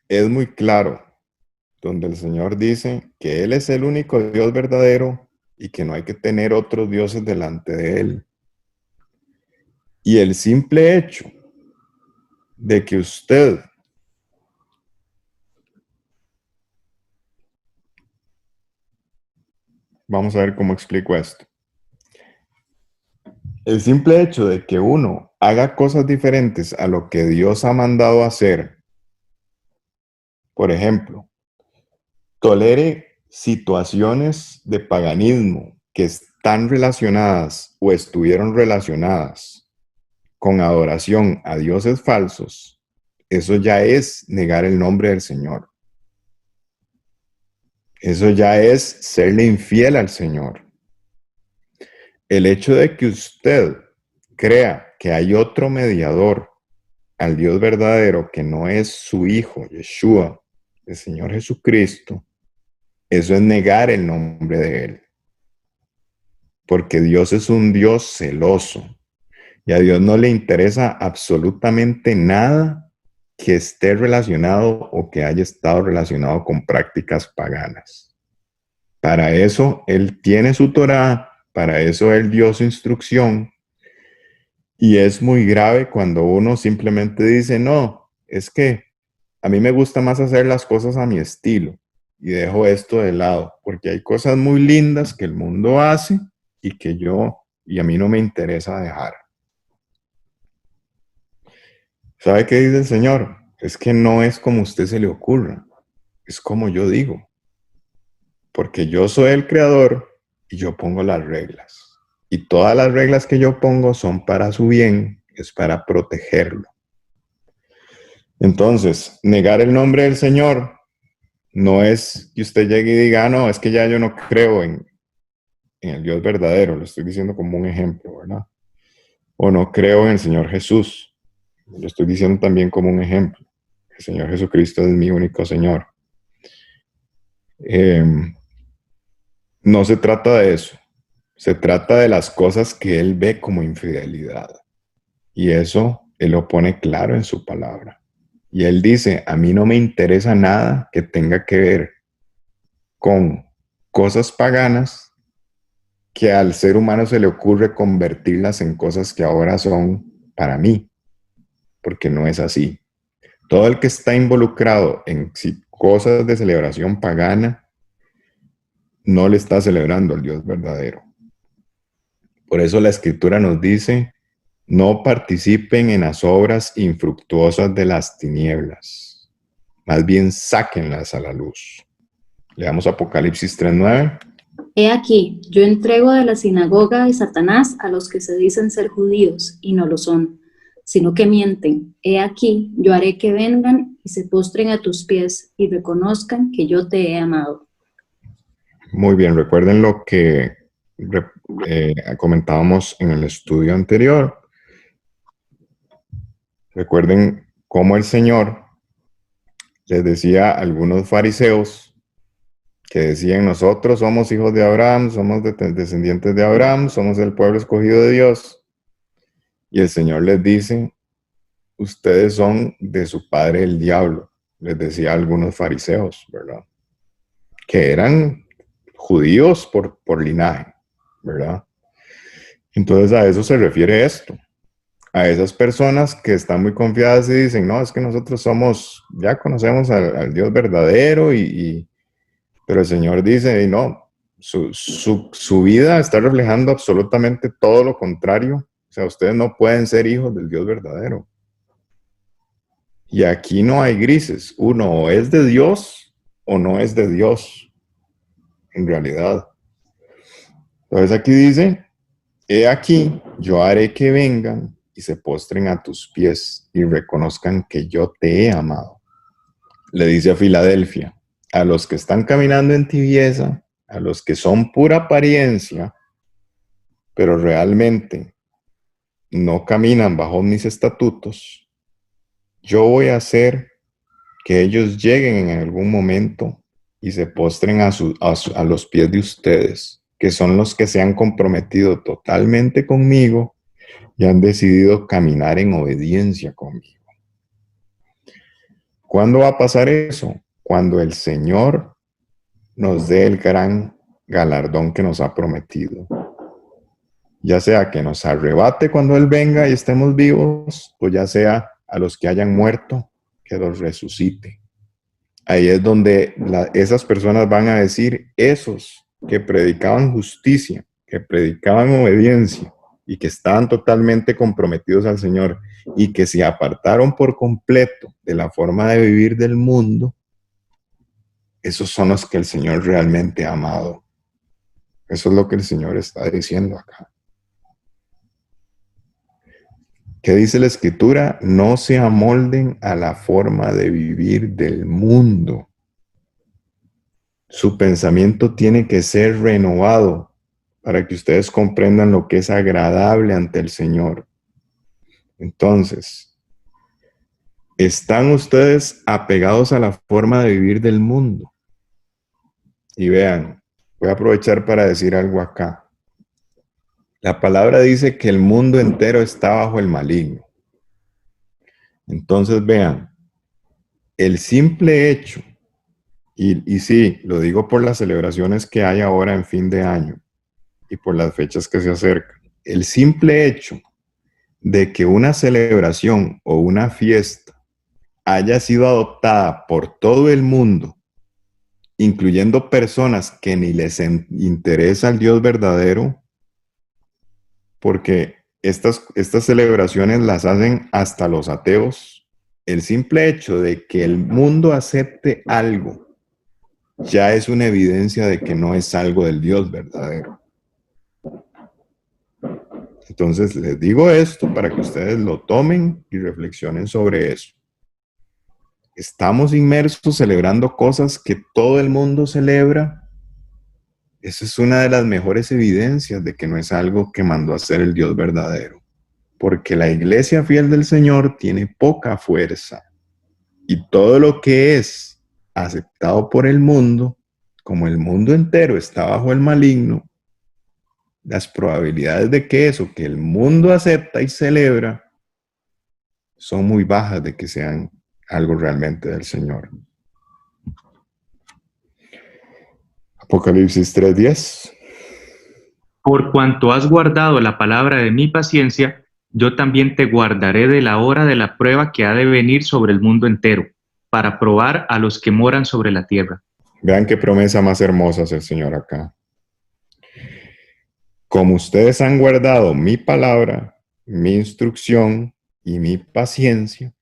es muy claro, donde el Señor dice que Él es el único Dios verdadero y que no hay que tener otros dioses delante de Él. Y el simple hecho de que usted vamos a ver cómo explico esto. El simple hecho de que uno haga cosas diferentes a lo que Dios ha mandado hacer, por ejemplo, tolere situaciones de paganismo que están relacionadas o estuvieron relacionadas con adoración a dioses falsos, eso ya es negar el nombre del Señor. Eso ya es serle infiel al Señor. El hecho de que usted crea que hay otro mediador al Dios verdadero que no es su Hijo, Yeshua, el Señor Jesucristo, eso es negar el nombre de Él. Porque Dios es un Dios celoso y a Dios no le interesa absolutamente nada que esté relacionado o que haya estado relacionado con prácticas paganas. Para eso Él tiene su Torá, para eso Él dio su instrucción. Y es muy grave cuando uno simplemente dice, no, es que a mí me gusta más hacer las cosas a mi estilo y dejo esto de lado, porque hay cosas muy lindas que el mundo hace y que a mí no me interesa dejar. ¿Sabe qué dice el Señor? Es que no es como a usted se le ocurra, es como yo digo, porque yo soy el creador y yo pongo las reglas. Y todas las reglas que yo pongo son para su bien, es para protegerlo. Entonces, negar el nombre del Señor no es que usted llegue y diga, no, es que ya yo no creo en el Dios verdadero, lo estoy diciendo como un ejemplo, ¿verdad? O no creo en el Señor Jesús, lo estoy diciendo también como un ejemplo. El Señor Jesucristo es mi único Señor. No se trata de eso. Se trata de las cosas que Él ve como infidelidad. Y eso Él lo pone claro en su palabra. Y Él dice, a mí no me interesa nada que tenga que ver con cosas paganas que al ser humano se le ocurre convertirlas en cosas que ahora son para mí, porque no es así. Todo el que está involucrado en cosas de celebración pagana no le está celebrando al Dios verdadero. Por eso la Escritura nos dice No participen en las obras infructuosas de las tinieblas. Más bien, sáquenlas a la luz. Leamos Apocalipsis 3:9. He aquí, yo entrego de la sinagoga de Satanás a los que se dicen ser judíos y no lo son, sino que mienten. He aquí, yo haré que vengan y se postren a tus pies y reconozcan que yo te he amado. Muy bien, recuerden lo que comentábamos en el estudio anterior. Recuerden cómo el Señor les decía a algunos fariseos que decían: nosotros somos hijos de Abraham, somos descendientes de Abraham, somos el pueblo escogido de Dios. Y el Señor les dice: ustedes son de su padre el diablo. Les decía a algunos fariseos, ¿verdad? Que eran judíos por linaje, ¿verdad? Entonces a eso se refiere esto. A esas personas que están muy confiadas y dicen: no, es que nosotros ya conocemos al Dios verdadero, pero el Señor dice: no, su vida está reflejando absolutamente todo lo contrario. O sea, ustedes no pueden ser hijos del Dios verdadero. Y aquí no hay grises. Uno o es de Dios o no es de Dios, en realidad. Entonces aquí dice: he aquí, yo haré que vengan y se postren a tus pies y reconozcan que yo te he amado. Le dice a Filadelfia: a los que están caminando en tibieza, a los que son pura apariencia, pero realmente no caminan bajo mis estatutos, yo voy a hacer que ellos lleguen en algún momento y se postren a los pies de ustedes, que son los que se han comprometido totalmente conmigo y han decidido caminar en obediencia conmigo. ¿Cuándo va a pasar eso? Cuando el Señor nos dé el gran galardón que nos ha prometido. Ya sea que nos arrebate cuando Él venga y estemos vivos, o ya sea a los que hayan muerto, que los resucite. Ahí es donde esas personas van a decir: esos que predicaban justicia, que predicaban obediencia y que estaban totalmente comprometidos al Señor y que se apartaron por completo de la forma de vivir del mundo, esos son los que el Señor realmente ha amado. Eso es lo que el Señor está diciendo acá. ¿Qué dice la Escritura? No se amolden a la forma de vivir del mundo. Su pensamiento tiene que ser renovado para que ustedes comprendan lo que es agradable ante el Señor. Entonces, ¿están ustedes apegados a la forma de vivir del mundo? Y vean, voy a aprovechar para decir algo acá. La palabra dice que el mundo entero está bajo el maligno. Entonces vean, el simple hecho, y sí, lo digo por las celebraciones que hay ahora en fin de año y por las fechas que se acercan, el simple hecho de que una celebración o una fiesta haya sido adoptada por todo el mundo, incluyendo personas que ni les interesa el Dios verdadero, porque estas celebraciones las hacen hasta los ateos. El simple hecho de que el mundo acepte algo ya es una evidencia de que no es algo del Dios verdadero. Entonces les digo esto para que ustedes lo tomen y reflexionen sobre eso. Estamos inmersos celebrando cosas que todo el mundo celebra. Esa es una de las mejores evidencias de que no es algo que mandó a hacer el Dios verdadero. Porque la iglesia fiel del Señor tiene poca fuerza. Y todo lo que es aceptado por el mundo, como el mundo entero está bajo el maligno, las probabilidades de que eso que el mundo acepta y celebra son muy bajas de que sean algo realmente del Señor. Apocalipsis 3:10. Por cuanto has guardado la palabra de mi paciencia, yo también te guardaré de la hora de la prueba que ha de venir sobre el mundo entero, para probar a los que moran sobre la tierra. Vean qué promesa más hermosa hace el Señor acá. Como ustedes han guardado mi palabra, mi instrucción y mi paciencia,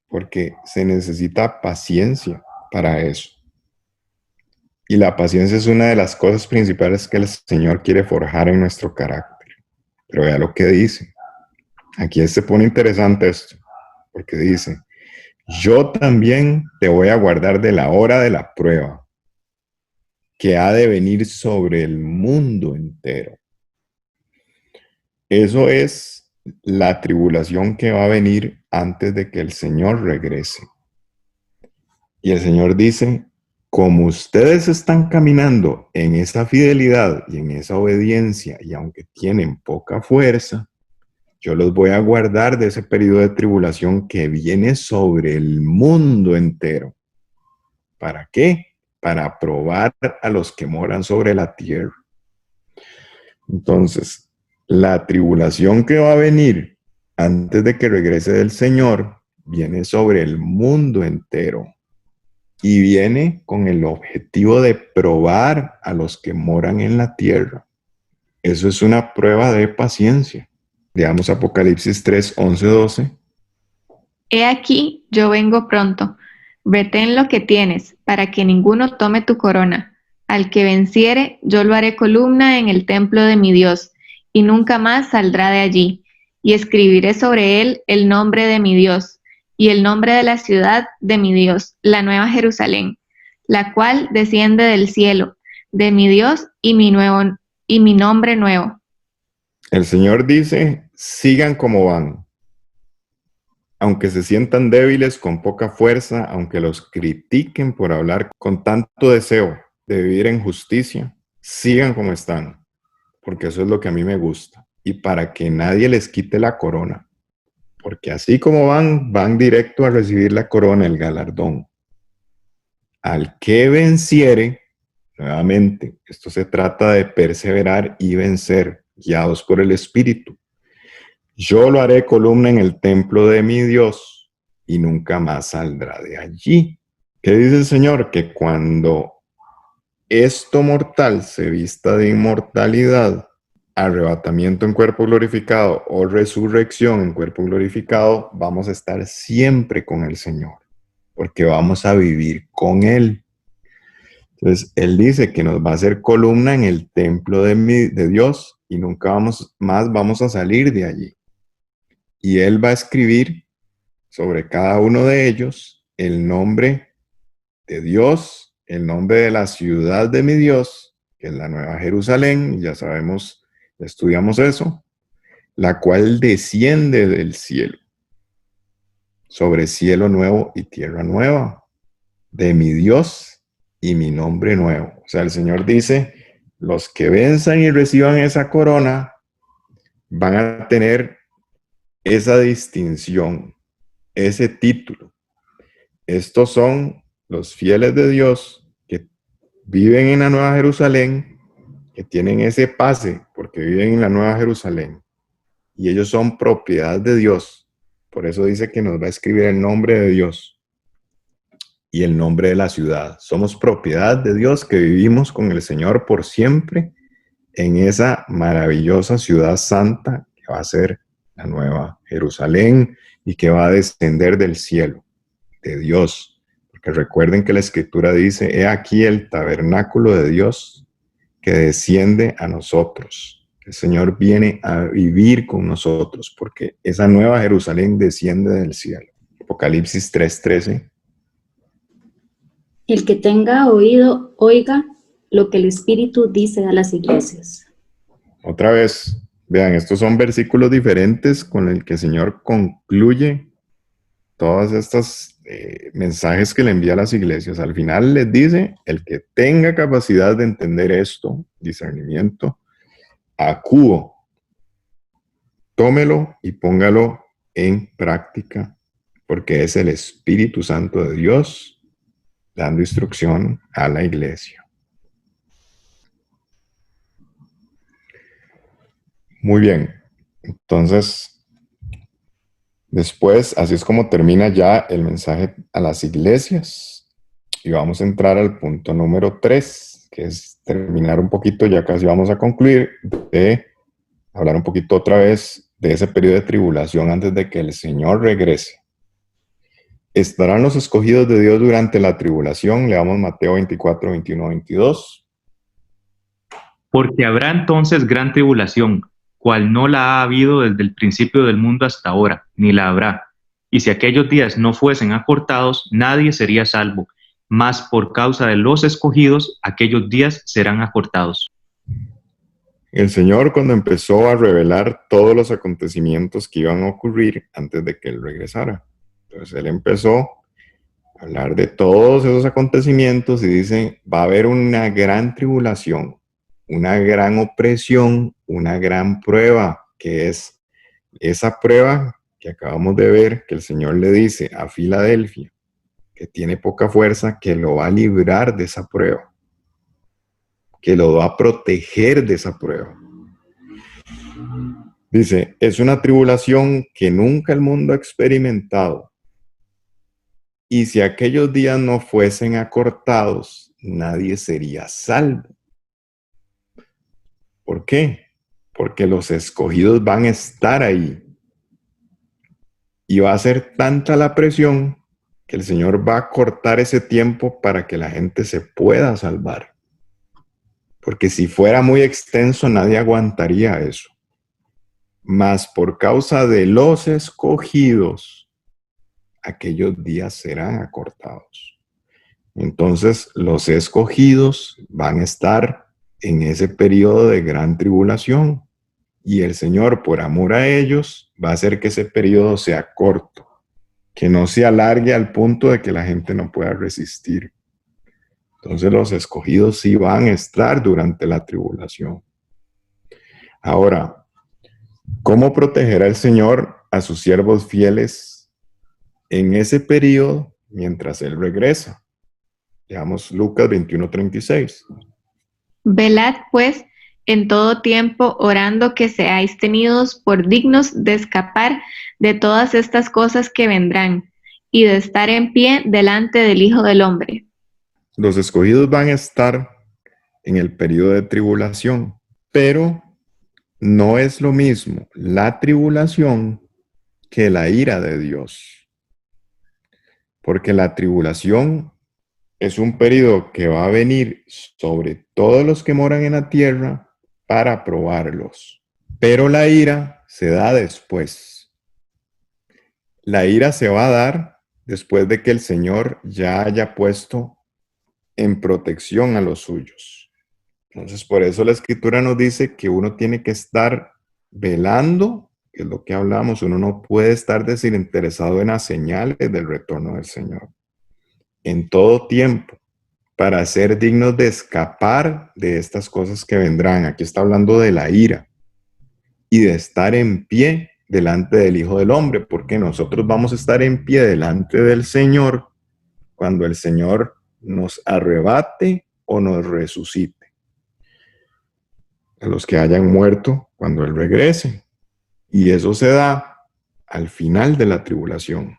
porque se necesita paciencia para eso. Y la paciencia es una de las cosas principales que el Señor quiere forjar en nuestro carácter. Pero vea lo que dice. Aquí se pone interesante esto, porque dice, yo también te voy a guardar de la hora de la prueba, que ha de venir sobre el mundo entero. Eso es la tribulación que va a venir antes de que el Señor regrese. Y el Señor dice, como ustedes están caminando en esa fidelidad y en esa obediencia, y aunque tienen poca fuerza, yo los voy a guardar de ese periodo de tribulación que viene sobre el mundo entero. ¿Para qué? Para probar a los que moran sobre la tierra. Entonces, la tribulación que va a venir antes de que regrese del Señor viene sobre el mundo entero y viene con el objetivo de probar a los que moran en la tierra. Eso es una prueba de paciencia. Veamos Apocalipsis 3, 11, 12. He aquí, yo vengo pronto. Retén lo que tienes, para que ninguno tome tu corona. Al que venciere, yo lo haré columna en el templo de mi Dios, y nunca más saldrá de allí. Y escribiré sobre él el nombre de mi Dios, y el nombre de la ciudad de mi Dios, la nueva Jerusalén, la cual desciende del cielo, de mi Dios y mi nombre nuevo. El Señor dice, sigan como van. Aunque se sientan débiles, con poca fuerza, aunque los critiquen por hablar con tanto deseo de vivir en justicia, sigan como están, porque eso es lo que a mí me gusta. Y para que nadie les quite la corona, porque así como van directo a recibir la corona, el galardón. Al que venciere, nuevamente, esto se trata de perseverar y vencer, guiados por el Espíritu. Yo lo haré columna en el templo de mi Dios y nunca más saldrá de allí. ¿Qué dice el Señor? Que cuando esto mortal se vista de inmortalidad, arrebatamiento en cuerpo glorificado o resurrección en cuerpo glorificado, vamos a estar siempre con el Señor, porque vamos a vivir con Él. Entonces, Él dice que nos va a hacer columna en el templo de Dios y nunca más vamos a salir de allí. Y Él va a escribir sobre cada uno de ellos el nombre de Dios, el nombre de la ciudad de mi Dios, que es la Nueva Jerusalén, ya sabemos, ya estudiamos eso, la cual desciende del cielo, sobre cielo nuevo y tierra nueva, de mi Dios y mi nombre nuevo. O sea, el Señor dice, los que venzan y reciban esa corona van a tener esa distinción, ese título. Estos son los fieles de Dios que viven en la Nueva Jerusalén, que tienen ese pase porque viven en la Nueva Jerusalén y ellos son propiedad de Dios. Por eso dice que nos va a escribir el nombre de Dios y el nombre de la ciudad. Somos propiedad de Dios que vivimos con el Señor por siempre en esa maravillosa ciudad santa que va a ser la Nueva Jerusalén y que va a descender del cielo de Dios. Porque recuerden que la Escritura dice, he aquí el tabernáculo de Dios que desciende a nosotros. El Señor viene a vivir con nosotros porque esa Nueva Jerusalén desciende del cielo. Apocalipsis 3:13. El que tenga oído, oiga lo que el Espíritu dice a las iglesias. Otra vez, vean, estos son versículos diferentes con el que el Señor concluye todas estas mensajes que le envía a las iglesias. Al final les dice, el que tenga capacidad de entender esto, discernimiento, acuo, tómelo y póngalo en práctica, porque es el Espíritu Santo de Dios dando instrucción a la iglesia. Muy bien, entonces, después, así es como termina ya el mensaje a las iglesias. Y vamos a entrar al punto número 3, que es terminar un poquito, ya casi vamos a concluir, de hablar un poquito otra vez de ese periodo de tribulación antes de que el Señor regrese. ¿Estarán los escogidos de Dios durante la tribulación? Leamos Mateo 24, 21, 22. Porque habrá entonces gran tribulación, cual no la ha habido desde el principio del mundo hasta ahora, ni la habrá. Y si aquellos días no fuesen acortados, nadie sería salvo. Mas por causa de los escogidos, aquellos días serán acortados. El Señor, cuando empezó a revelar todos los acontecimientos que iban a ocurrir antes de que Él regresara, entonces Él empezó a hablar de todos esos acontecimientos y dice, va a haber una gran tribulación, una gran opresión, una gran prueba, que es esa prueba que acabamos de ver, que el Señor le dice a Filadelfia, que tiene poca fuerza, que lo va a librar de esa prueba, que lo va a proteger de esa prueba. Dice, es una tribulación que nunca el mundo ha experimentado. Y si aquellos días no fuesen acortados, nadie sería salvo. ¿Por qué? Porque los escogidos van a estar ahí. Y va a ser tanta la presión que el Señor va a cortar ese tiempo para que la gente se pueda salvar. Porque si fuera muy extenso, nadie aguantaría eso. Mas por causa de los escogidos, aquellos días serán acortados. Entonces, los escogidos van a estar en ese periodo de gran tribulación. Y el Señor, por amor a ellos, va a hacer que ese periodo sea corto, que no se alargue al punto de que la gente no pueda resistir. Entonces, los escogidos sí van a estar durante la tribulación. Ahora, ¿cómo protegerá el Señor a sus siervos fieles en ese periodo mientras Él regresa? Veamos Lucas 21:36. Velad, pues, en todo tiempo, orando que seáis tenidos por dignos de escapar de todas estas cosas que vendrán, y de estar en pie delante del Hijo del Hombre. Los escogidos van a estar en el periodo de tribulación, pero no es lo mismo la tribulación que la ira de Dios. Porque la tribulación es un periodo que va a venir sobre todos los que moran en la tierra para probarlos. Pero la ira se da después. La ira se va a dar después de que el Señor ya haya puesto en protección a los suyos. Entonces, por eso la Escritura nos dice que uno tiene que estar velando, que es lo que hablamos, uno no puede estar desinteresado en las señales del retorno del Señor. En todo tiempo, para ser dignos de escapar de estas cosas que vendrán. Aquí está hablando de la ira y de estar en pie delante del Hijo del Hombre, porque nosotros vamos a estar en pie delante del Señor cuando el Señor nos arrebate o nos resucite. A los que hayan muerto cuando Él regrese. Y eso se da al final de la tribulación.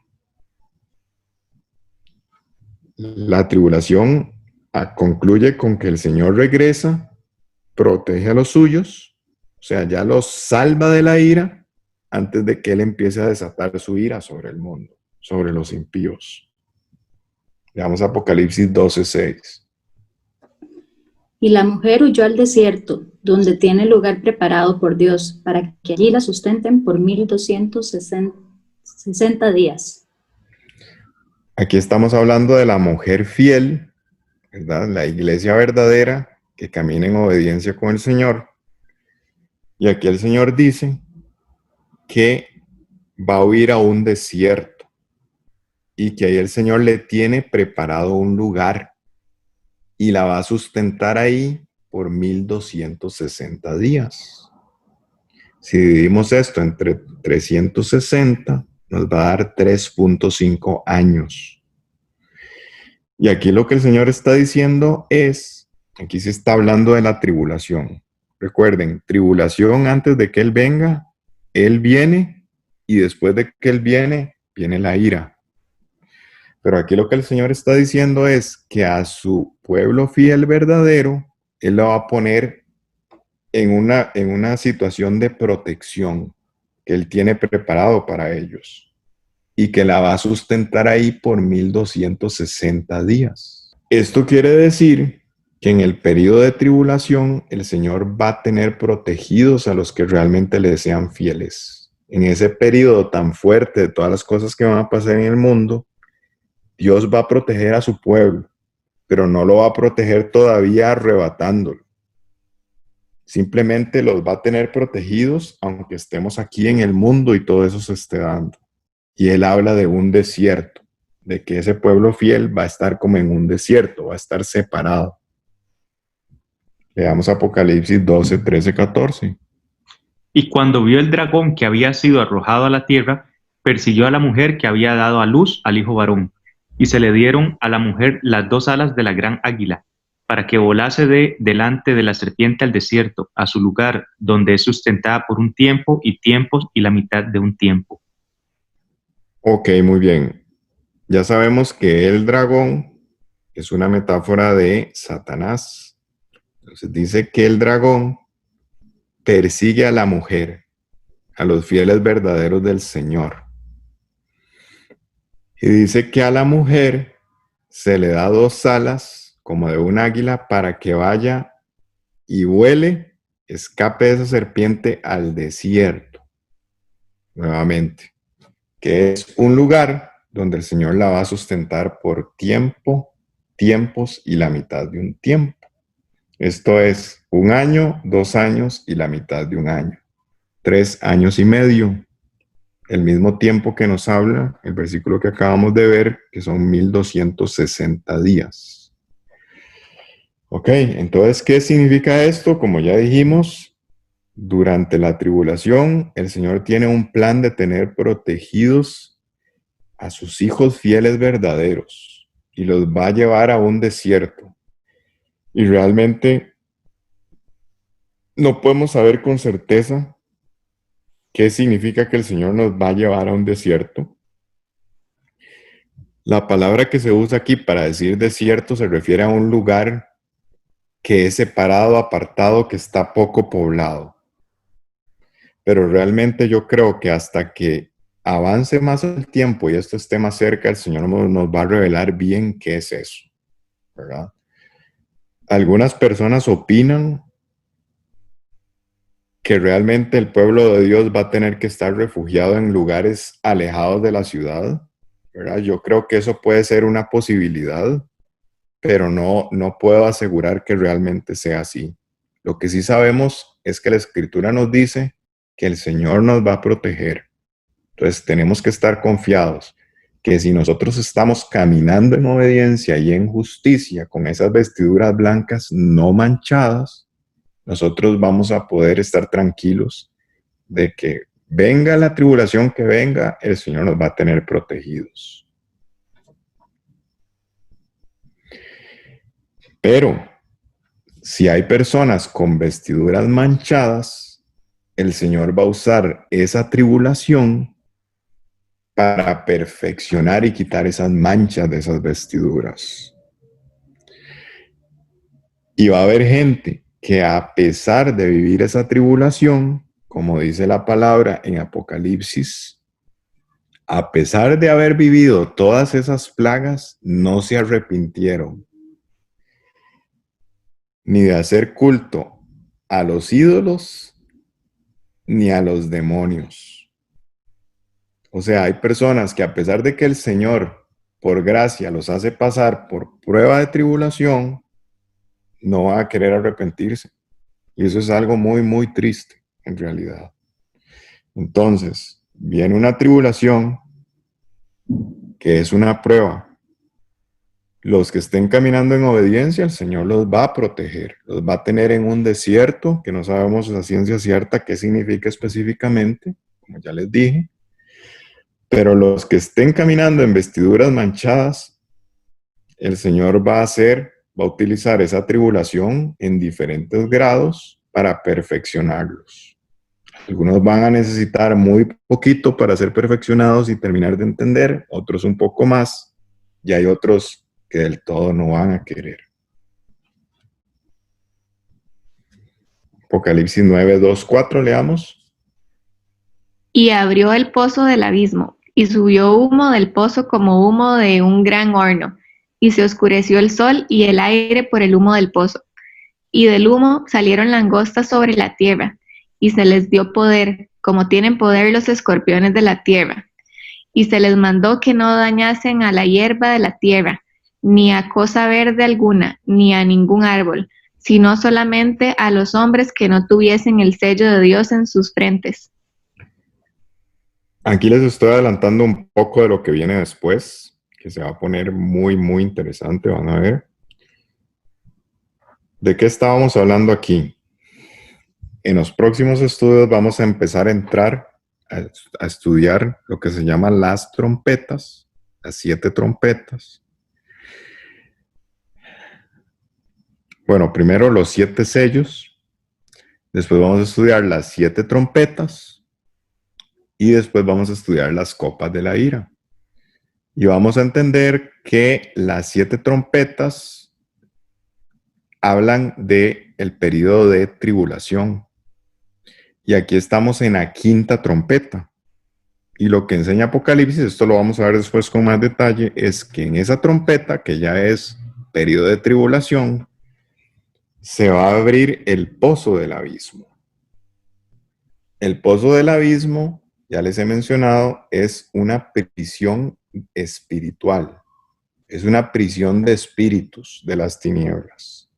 La tribulación concluye con que el Señor regresa, protege a los suyos, o sea, ya los salva de la ira antes de que Él empiece a desatar su ira sobre el mundo, sobre los impíos. Veamos Apocalipsis 12:6. Y la mujer huyó al desierto, donde tiene lugar preparado por Dios, para que allí la sustenten por 1260 días. Aquí estamos hablando de la mujer fiel, ¿verdad? La iglesia verdadera que camina en obediencia con el Señor. Y aquí el Señor dice que va a huir a un desierto y que ahí el Señor le tiene preparado un lugar y la va a sustentar ahí por 1260 días. Si dividimos esto entre 360, nos va a dar 3.5 años. Y aquí lo que el Señor está diciendo es, aquí se está hablando de la tribulación. Recuerden, tribulación antes de que Él venga, Él viene y después de que Él viene, viene la ira. Pero aquí lo que el Señor está diciendo es que a su pueblo fiel verdadero, Él lo va a poner en una situación de protección que Él tiene preparado para ellos y que la va a sustentar ahí por 1260 días. Esto quiere decir que en el periodo de tribulación el Señor va a tener protegidos a los que realmente le sean fieles. En ese periodo tan fuerte de todas las cosas que van a pasar en el mundo, Dios va a proteger a su pueblo, pero no lo va a proteger todavía arrebatándolo. Simplemente los va a tener protegidos aunque estemos aquí en el mundo y todo eso se esté dando. Y Él habla de un desierto, de que ese pueblo fiel va a estar como en un desierto, va a estar separado. Leamos Apocalipsis 12, 13, 14. Y cuando vio el dragón que había sido arrojado a la tierra, persiguió a la mujer que había dado a luz al hijo varón, y se le dieron a la mujer las 2 alas de la gran águila, para que volase delante de la serpiente al desierto, a su lugar, donde es sustentada por un tiempo y tiempos y la mitad de un tiempo. Ok, muy bien. Ya sabemos que el dragón es una metáfora de Satanás. Entonces dice que el dragón persigue a la mujer, a los fieles verdaderos del Señor. Y dice que a la mujer se le da 2 alas como de un águila para que vaya y vuele, escape de esa serpiente al desierto. Nuevamente, que es un lugar donde el Señor la va a sustentar por tiempo, tiempos y la mitad de un tiempo. Esto es 1 año, 2 años y la mitad de 1 año. 3 años y medio. El mismo tiempo que nos habla el versículo que acabamos de ver, que son 1260 días. Ok, entonces, ¿qué significa esto? Como ya dijimos, durante la tribulación, el Señor tiene un plan de tener protegidos a sus hijos fieles verdaderos y los va a llevar a un desierto. Y realmente no podemos saber con certeza qué significa que el Señor nos va a llevar a un desierto. La palabra que se usa aquí para decir desierto se refiere a un lugar que es separado, apartado, que está poco poblado. Pero realmente yo creo que hasta que avance más el tiempo y esto esté más cerca, el Señor nos va a revelar bien qué es eso, ¿verdad? Algunas personas opinan que realmente el pueblo de Dios va a tener que estar refugiado en lugares alejados de la ciudad, ¿verdad? Yo creo que eso puede ser una posibilidad, pero no puedo asegurar que realmente sea así. Lo que sí sabemos es que la Escritura nos dice que el Señor nos va a proteger. Entonces tenemos que estar confiados que si nosotros estamos caminando en obediencia y en justicia con esas vestiduras blancas no manchadas, nosotros vamos a poder estar tranquilos de que venga la tribulación que venga, el Señor nos va a tener protegidos. Pero si hay personas con vestiduras manchadas, el Señor va a usar esa tribulación para perfeccionar y quitar esas manchas de esas vestiduras. Y va a haber gente que a pesar de vivir esa tribulación, como dice la palabra en Apocalipsis, a pesar de haber vivido todas esas plagas, no se arrepintieron ni de hacer culto a los ídolos ni a los demonios. O sea, hay personas que a pesar de que el Señor, por gracia, los hace pasar por prueba de tribulación, no van a querer arrepentirse. Y eso es algo muy, muy triste, en realidad. Entonces, viene una tribulación que es una prueba. Los que estén caminando en obediencia, el Señor los va a proteger. Los va a tener en un desierto, que no sabemos a ciencia cierta qué significa específicamente, como ya les dije. Pero los que estén caminando en vestiduras manchadas, el Señor va a utilizar esa tribulación en diferentes grados para perfeccionarlos. Algunos van a necesitar muy poquito para ser perfeccionados y terminar de entender, otros un poco más, y hay otros que del todo no van a querer. Apocalipsis 9, 2, 4, leamos. Y abrió el pozo del abismo, y subió humo del pozo como humo de un gran horno, y se oscureció el sol y el aire por el humo del pozo. Y del humo salieron langostas sobre la tierra, y se les dio poder, como tienen poder los escorpiones de la tierra. Y se les mandó que no dañasen a la hierba de la tierra, ni a cosa verde alguna, ni a ningún árbol, sino solamente a los hombres que no tuviesen el sello de Dios en sus frentes. Aquí les estoy adelantando un poco de lo que viene después, que se va a poner muy, muy interesante, van a ver. ¿De qué estábamos hablando aquí? En los próximos estudios vamos a empezar a entrar a estudiar lo que se llaman las trompetas, las 7 trompetas. Bueno, primero los 7 sellos, después vamos a estudiar las 7 trompetas y después vamos a estudiar las copas de la ira. Y vamos a entender que las 7 trompetas hablan del periodo de tribulación. Y aquí estamos en la 5ª trompeta. Y lo que enseña Apocalipsis, esto lo vamos a ver después con más detalle, es que en esa trompeta, que ya es periodo de tribulación, se va a abrir el pozo del abismo. El pozo del abismo, ya les he mencionado, es una prisión espiritual. Es una prisión de espíritus de las tinieblas.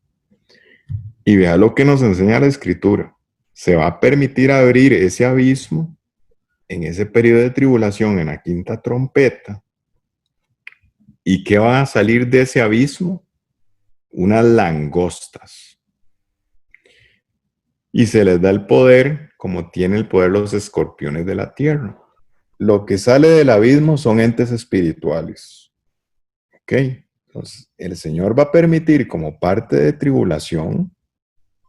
Y vea lo que nos enseña la Escritura. Se va a permitir abrir ese abismo en ese periodo de tribulación, en la 5ª trompeta. ¿Y qué va a salir de ese abismo? Unas langostas. Y se les da el poder, como tiene el poder los escorpiones de la tierra. Lo que sale del abismo son entes espirituales. ¿Ok? Entonces, el Señor va a permitir como parte de tribulación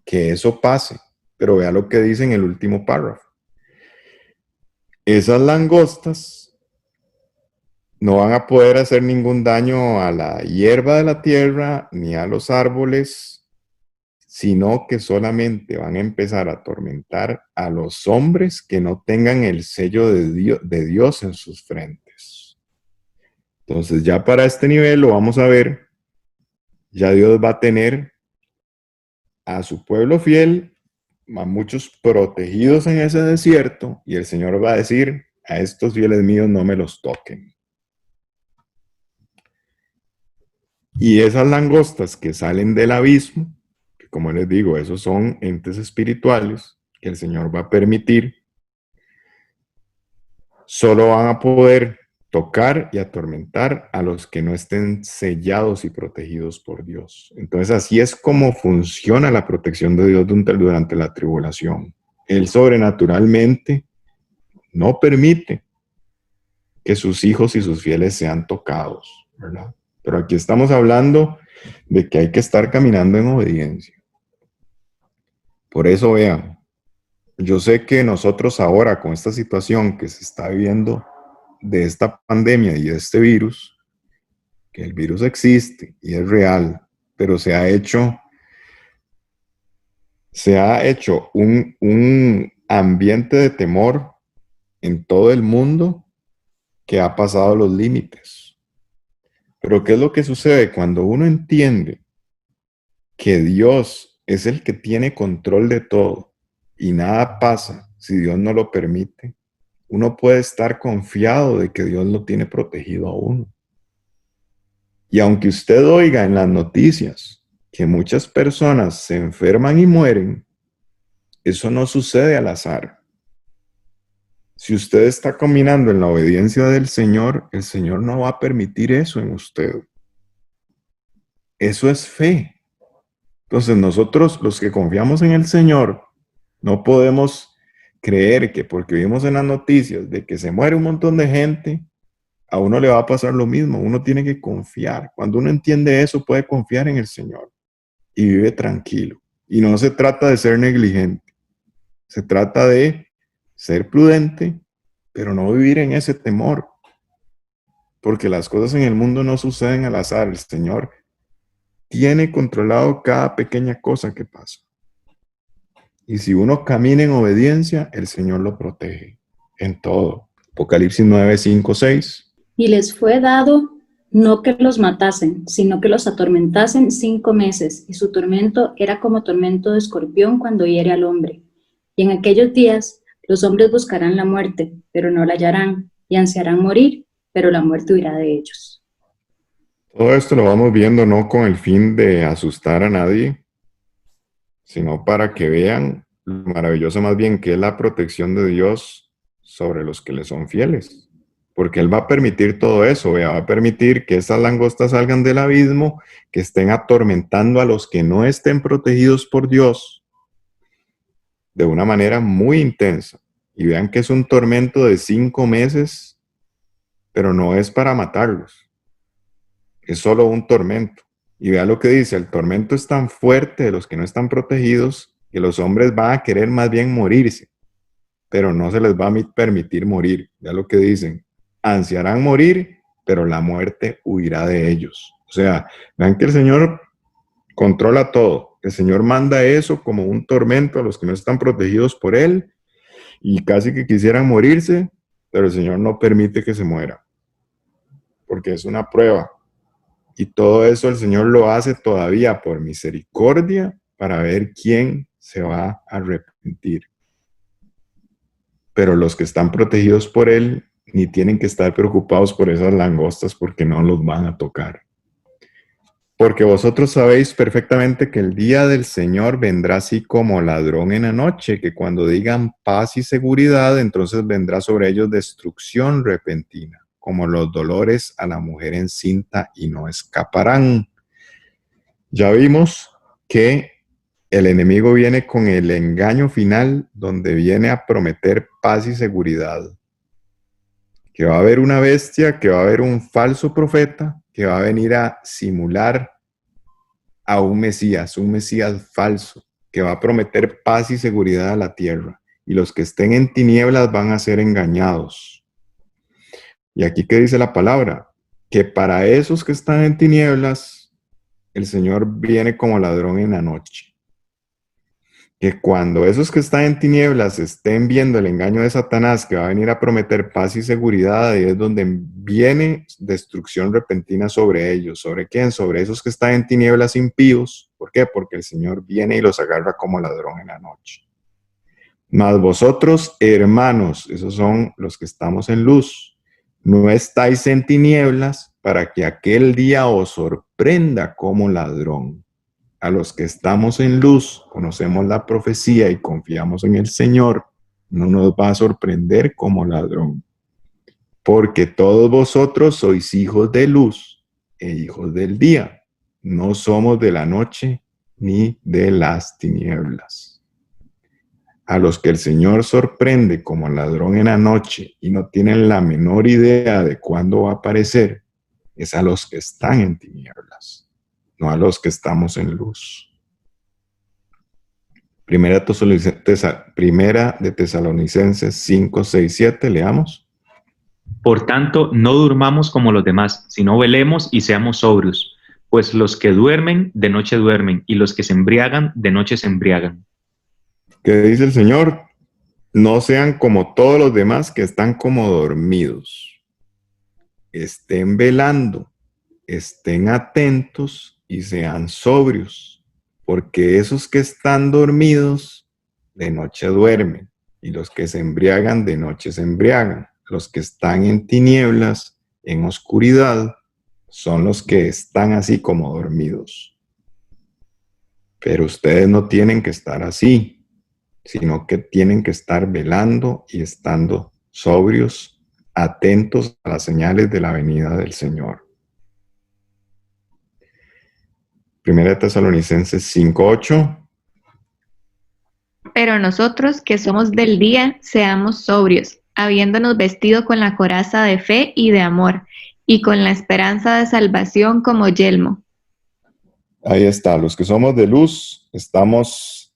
que eso pase. Pero vea lo que dice en el último párrafo. Esas langostas no van a poder hacer ningún daño a la hierba de la tierra ni a los árboles, sino que solamente van a empezar a atormentar a los hombres que no tengan el sello de Dios en sus frentes. Entonces ya para este nivel lo vamos a ver, ya Dios va a tener a su pueblo fiel, a muchos protegidos en ese desierto, y el Señor va a decir, a estos fieles míos no me los toquen. Y esas langostas que salen del abismo, que como les digo, esos son entes espirituales que el Señor va a permitir, solo van a poder tocar y atormentar a los que no estén sellados y protegidos por Dios. Entonces así es como funciona la protección de Dios durante la tribulación. Él sobrenaturalmente no permite que sus hijos y sus fieles sean tocados, ¿verdad? Pero aquí estamos hablando de que hay que estar caminando en obediencia. Por eso vean, yo sé que nosotros ahora con esta situación que se está viviendo de esta pandemia y de este virus, que el virus existe y es real, pero se ha hecho un ambiente de temor en todo el mundo que ha pasado los límites. Pero ¿qué es lo que sucede? Cuando uno entiende que Dios es el que tiene control de todo y nada pasa si Dios no lo permite, uno puede estar confiado de que Dios lo tiene protegido a uno. Y aunque usted oiga en las noticias que muchas personas se enferman y mueren, eso no sucede al azar. Si usted está caminando en la obediencia del Señor, el Señor no va a permitir eso en usted. Eso es fe. Entonces nosotros, los que confiamos en el Señor, no podemos creer que porque vimos en las noticias de que se muere un montón de gente, a uno le va a pasar lo mismo. Uno tiene que confiar. Cuando uno entiende eso, puede confiar en el Señor y vive tranquilo. Y no se trata de ser negligente. Se trata de ser prudente, pero no vivir en ese temor. Porque las cosas en el mundo no suceden al azar. El Señor tiene controlado cada pequeña cosa que pasa. Y si uno camina en obediencia, el Señor lo protege en todo. Apocalipsis 9, 5, 6. Y les fue dado no que los matasen, sino que los atormentasen 5 meses, y su tormento era como tormento de escorpión cuando hiere al hombre. Y en aquellos días los hombres buscarán la muerte, pero no la hallarán, y ansiarán morir, pero la muerte huirá de ellos. Todo esto lo vamos viendo no con el fin de asustar a nadie, sino para que vean lo maravilloso más bien que es la protección de Dios sobre los que le son fieles. Porque Él va a permitir todo eso, va a permitir que esas langostas salgan del abismo, que estén atormentando a los que no estén protegidos por Dios de una manera muy intensa. Y vean que es un tormento de 5 meses, pero no es para matarlos. Es solo un tormento. Y vean lo que dice, el tormento es tan fuerte de los que no están protegidos que los hombres van a querer más bien morirse, pero no se les va a permitir morir. Vean lo que dicen. Ansiarán morir, pero la muerte huirá de ellos. O sea, vean que el Señor controla todo. El Señor manda eso como un tormento a los que no están protegidos por Él y casi que quisieran morirse, pero el Señor no permite que se muera, porque es una prueba. Y todo eso el Señor lo hace todavía por misericordia para ver quién se va a arrepentir. Pero los que están protegidos por Él ni tienen que estar preocupados por esas langostas porque no los van a tocar. Porque vosotros sabéis perfectamente que el día del Señor vendrá así como ladrón en la noche, que cuando digan paz y seguridad, entonces vendrá sobre ellos destrucción repentina, como los dolores a la mujer encinta y no escaparán. Ya vimos que el enemigo viene con el engaño final, donde viene a prometer paz y seguridad. Que va a haber una bestia, que va a haber un falso profeta, que va a venir a simular a un Mesías falso, que va a prometer paz y seguridad a la tierra. Y los que estén en tinieblas van a ser engañados. Y aquí que dice la palabra, que para esos que están en tinieblas, el Señor viene como ladrón en la noche. Que cuando esos que están en tinieblas estén viendo el engaño de Satanás que va a venir a prometer paz y seguridad, ahí es donde viene destrucción repentina sobre ellos. ¿Sobre quién? Sobre esos que están en tinieblas impíos. ¿Por qué? Porque el Señor viene y los agarra como ladrón en la noche. Mas vosotros, hermanos, esos son los que estamos en luz, no estáis en tinieblas para que aquel día os sorprenda como ladrón. A los que estamos en luz, conocemos la profecía y confiamos en el Señor, no nos va a sorprender como ladrón. Porque todos vosotros sois hijos de luz e hijos del día. No somos de la noche ni de las tinieblas. A los que el Señor sorprende como ladrón en la noche y no tienen la menor idea de cuándo va a aparecer, es a los que están en tinieblas, no a los que estamos en luz. Primera de Tesalonicenses 5, 6, 7, leamos. Por tanto, no durmamos como los demás, sino velemos y seamos sobrios, pues los que duermen, de noche duermen, y los que se embriagan, de noche se embriagan. ¿Qué dice el Señor? No sean como todos los demás que están como dormidos. Estén velando, estén atentos y sean sobrios, porque esos que están dormidos de noche duermen, y los que se embriagan de noche se embriagan. Los que están en tinieblas, en oscuridad, son los que están así como dormidos. Pero ustedes no tienen que estar así, sino que tienen que estar velando y estando sobrios, atentos a las señales de la venida del Señor. Primera de Tesalonicenses 5:8. Pero nosotros que somos del día, seamos sobrios, habiéndonos vestido con la coraza de fe y de amor, y con la esperanza de salvación como yelmo. Ahí está, los que somos de luz, estamos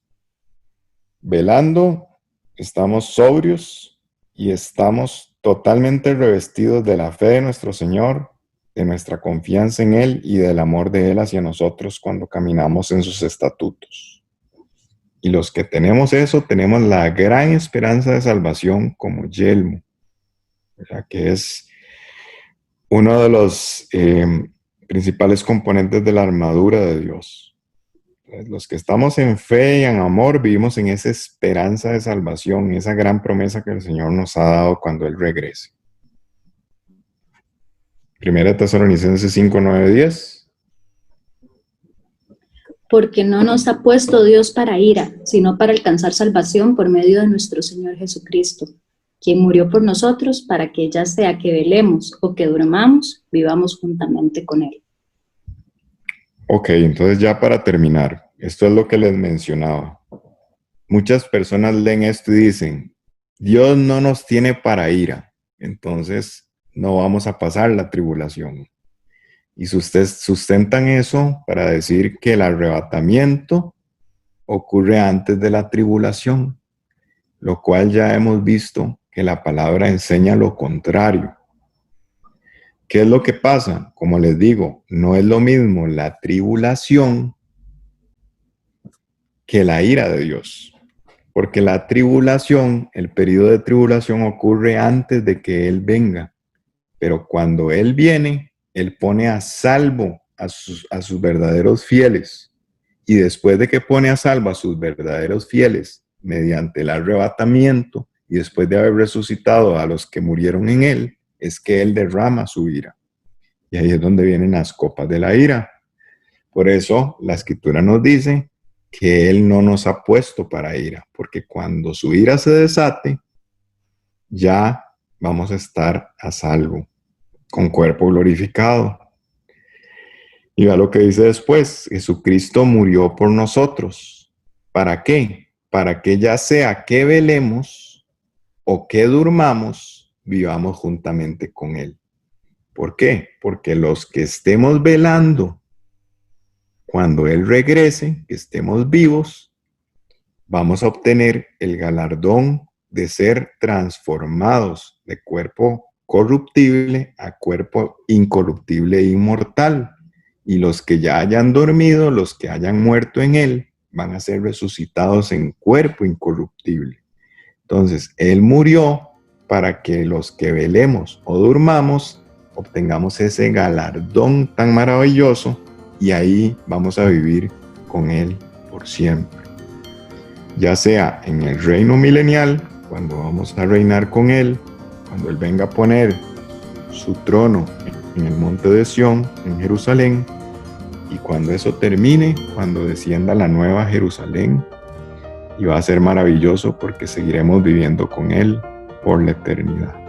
velando, estamos sobrios y estamos totalmente revestidos de la fe de nuestro Señor, de nuestra confianza en Él y del amor de Él hacia nosotros cuando caminamos en sus estatutos. Y los que tenemos eso, tenemos la gran esperanza de salvación como yelmo, ¿verdad? Que es uno de los principales componentes de la armadura de Dios. Entonces, los que estamos en fe y en amor vivimos en esa esperanza de salvación, esa gran promesa que el Señor nos ha dado cuando Él regrese. 1 Tesalonicenses 5, 9, 10. Porque no nos ha puesto Dios para ira, sino para alcanzar salvación por medio de nuestro Señor Jesucristo, quien murió por nosotros para que ya sea que velemos o que durmamos, vivamos juntamente con Él. Ok, entonces ya para terminar, esto es lo que les mencionaba. Muchas personas leen esto y dicen, Dios no nos tiene para ira, entonces no vamos a pasar la tribulación. Y sustentan eso para decir que el arrebatamiento ocurre antes de la tribulación, lo cual ya hemos visto que la palabra enseña lo contrario. ¿Qué es lo que pasa? Como les digo, no es lo mismo la tribulación que la ira de Dios. Porque la tribulación, el periodo de tribulación ocurre antes de que Él venga. Pero cuando Él viene, Él pone a salvo a sus verdaderos fieles. Y después de que pone a salvo a sus verdaderos fieles, mediante el arrebatamiento, y después de haber resucitado a los que murieron en Él, es que Él derrama su ira. Y ahí es donde vienen las copas de la ira. Por eso la Escritura nos dice que Él no nos ha puesto para ira, porque cuando su ira se desate, ya vamos a estar a salvo, con cuerpo glorificado. Y vea lo que dice después, Jesucristo murió por nosotros. ¿Para qué? Para que ya sea que velemos o que durmamos, vivamos juntamente con Él. ¿Por qué? Porque los que estemos velando, cuando Él regrese, que estemos vivos, vamos a obtener el galardón de ser transformados de cuerpo corruptible a cuerpo incorruptible e inmortal. Y los que ya hayan dormido, los que hayan muerto en Él, van a ser resucitados en cuerpo incorruptible. Entonces, Él murió para que los que velemos o durmamos obtengamos ese galardón tan maravilloso y ahí vamos a vivir con Él por siempre. Ya sea en el reino milenial, cuando vamos a reinar con Él, cuando Él venga a poner su trono en el monte de Sión, en Jerusalén, y cuando eso termine, cuando descienda la nueva Jerusalén, y va a ser maravilloso porque seguiremos viviendo con Él por la eternidad.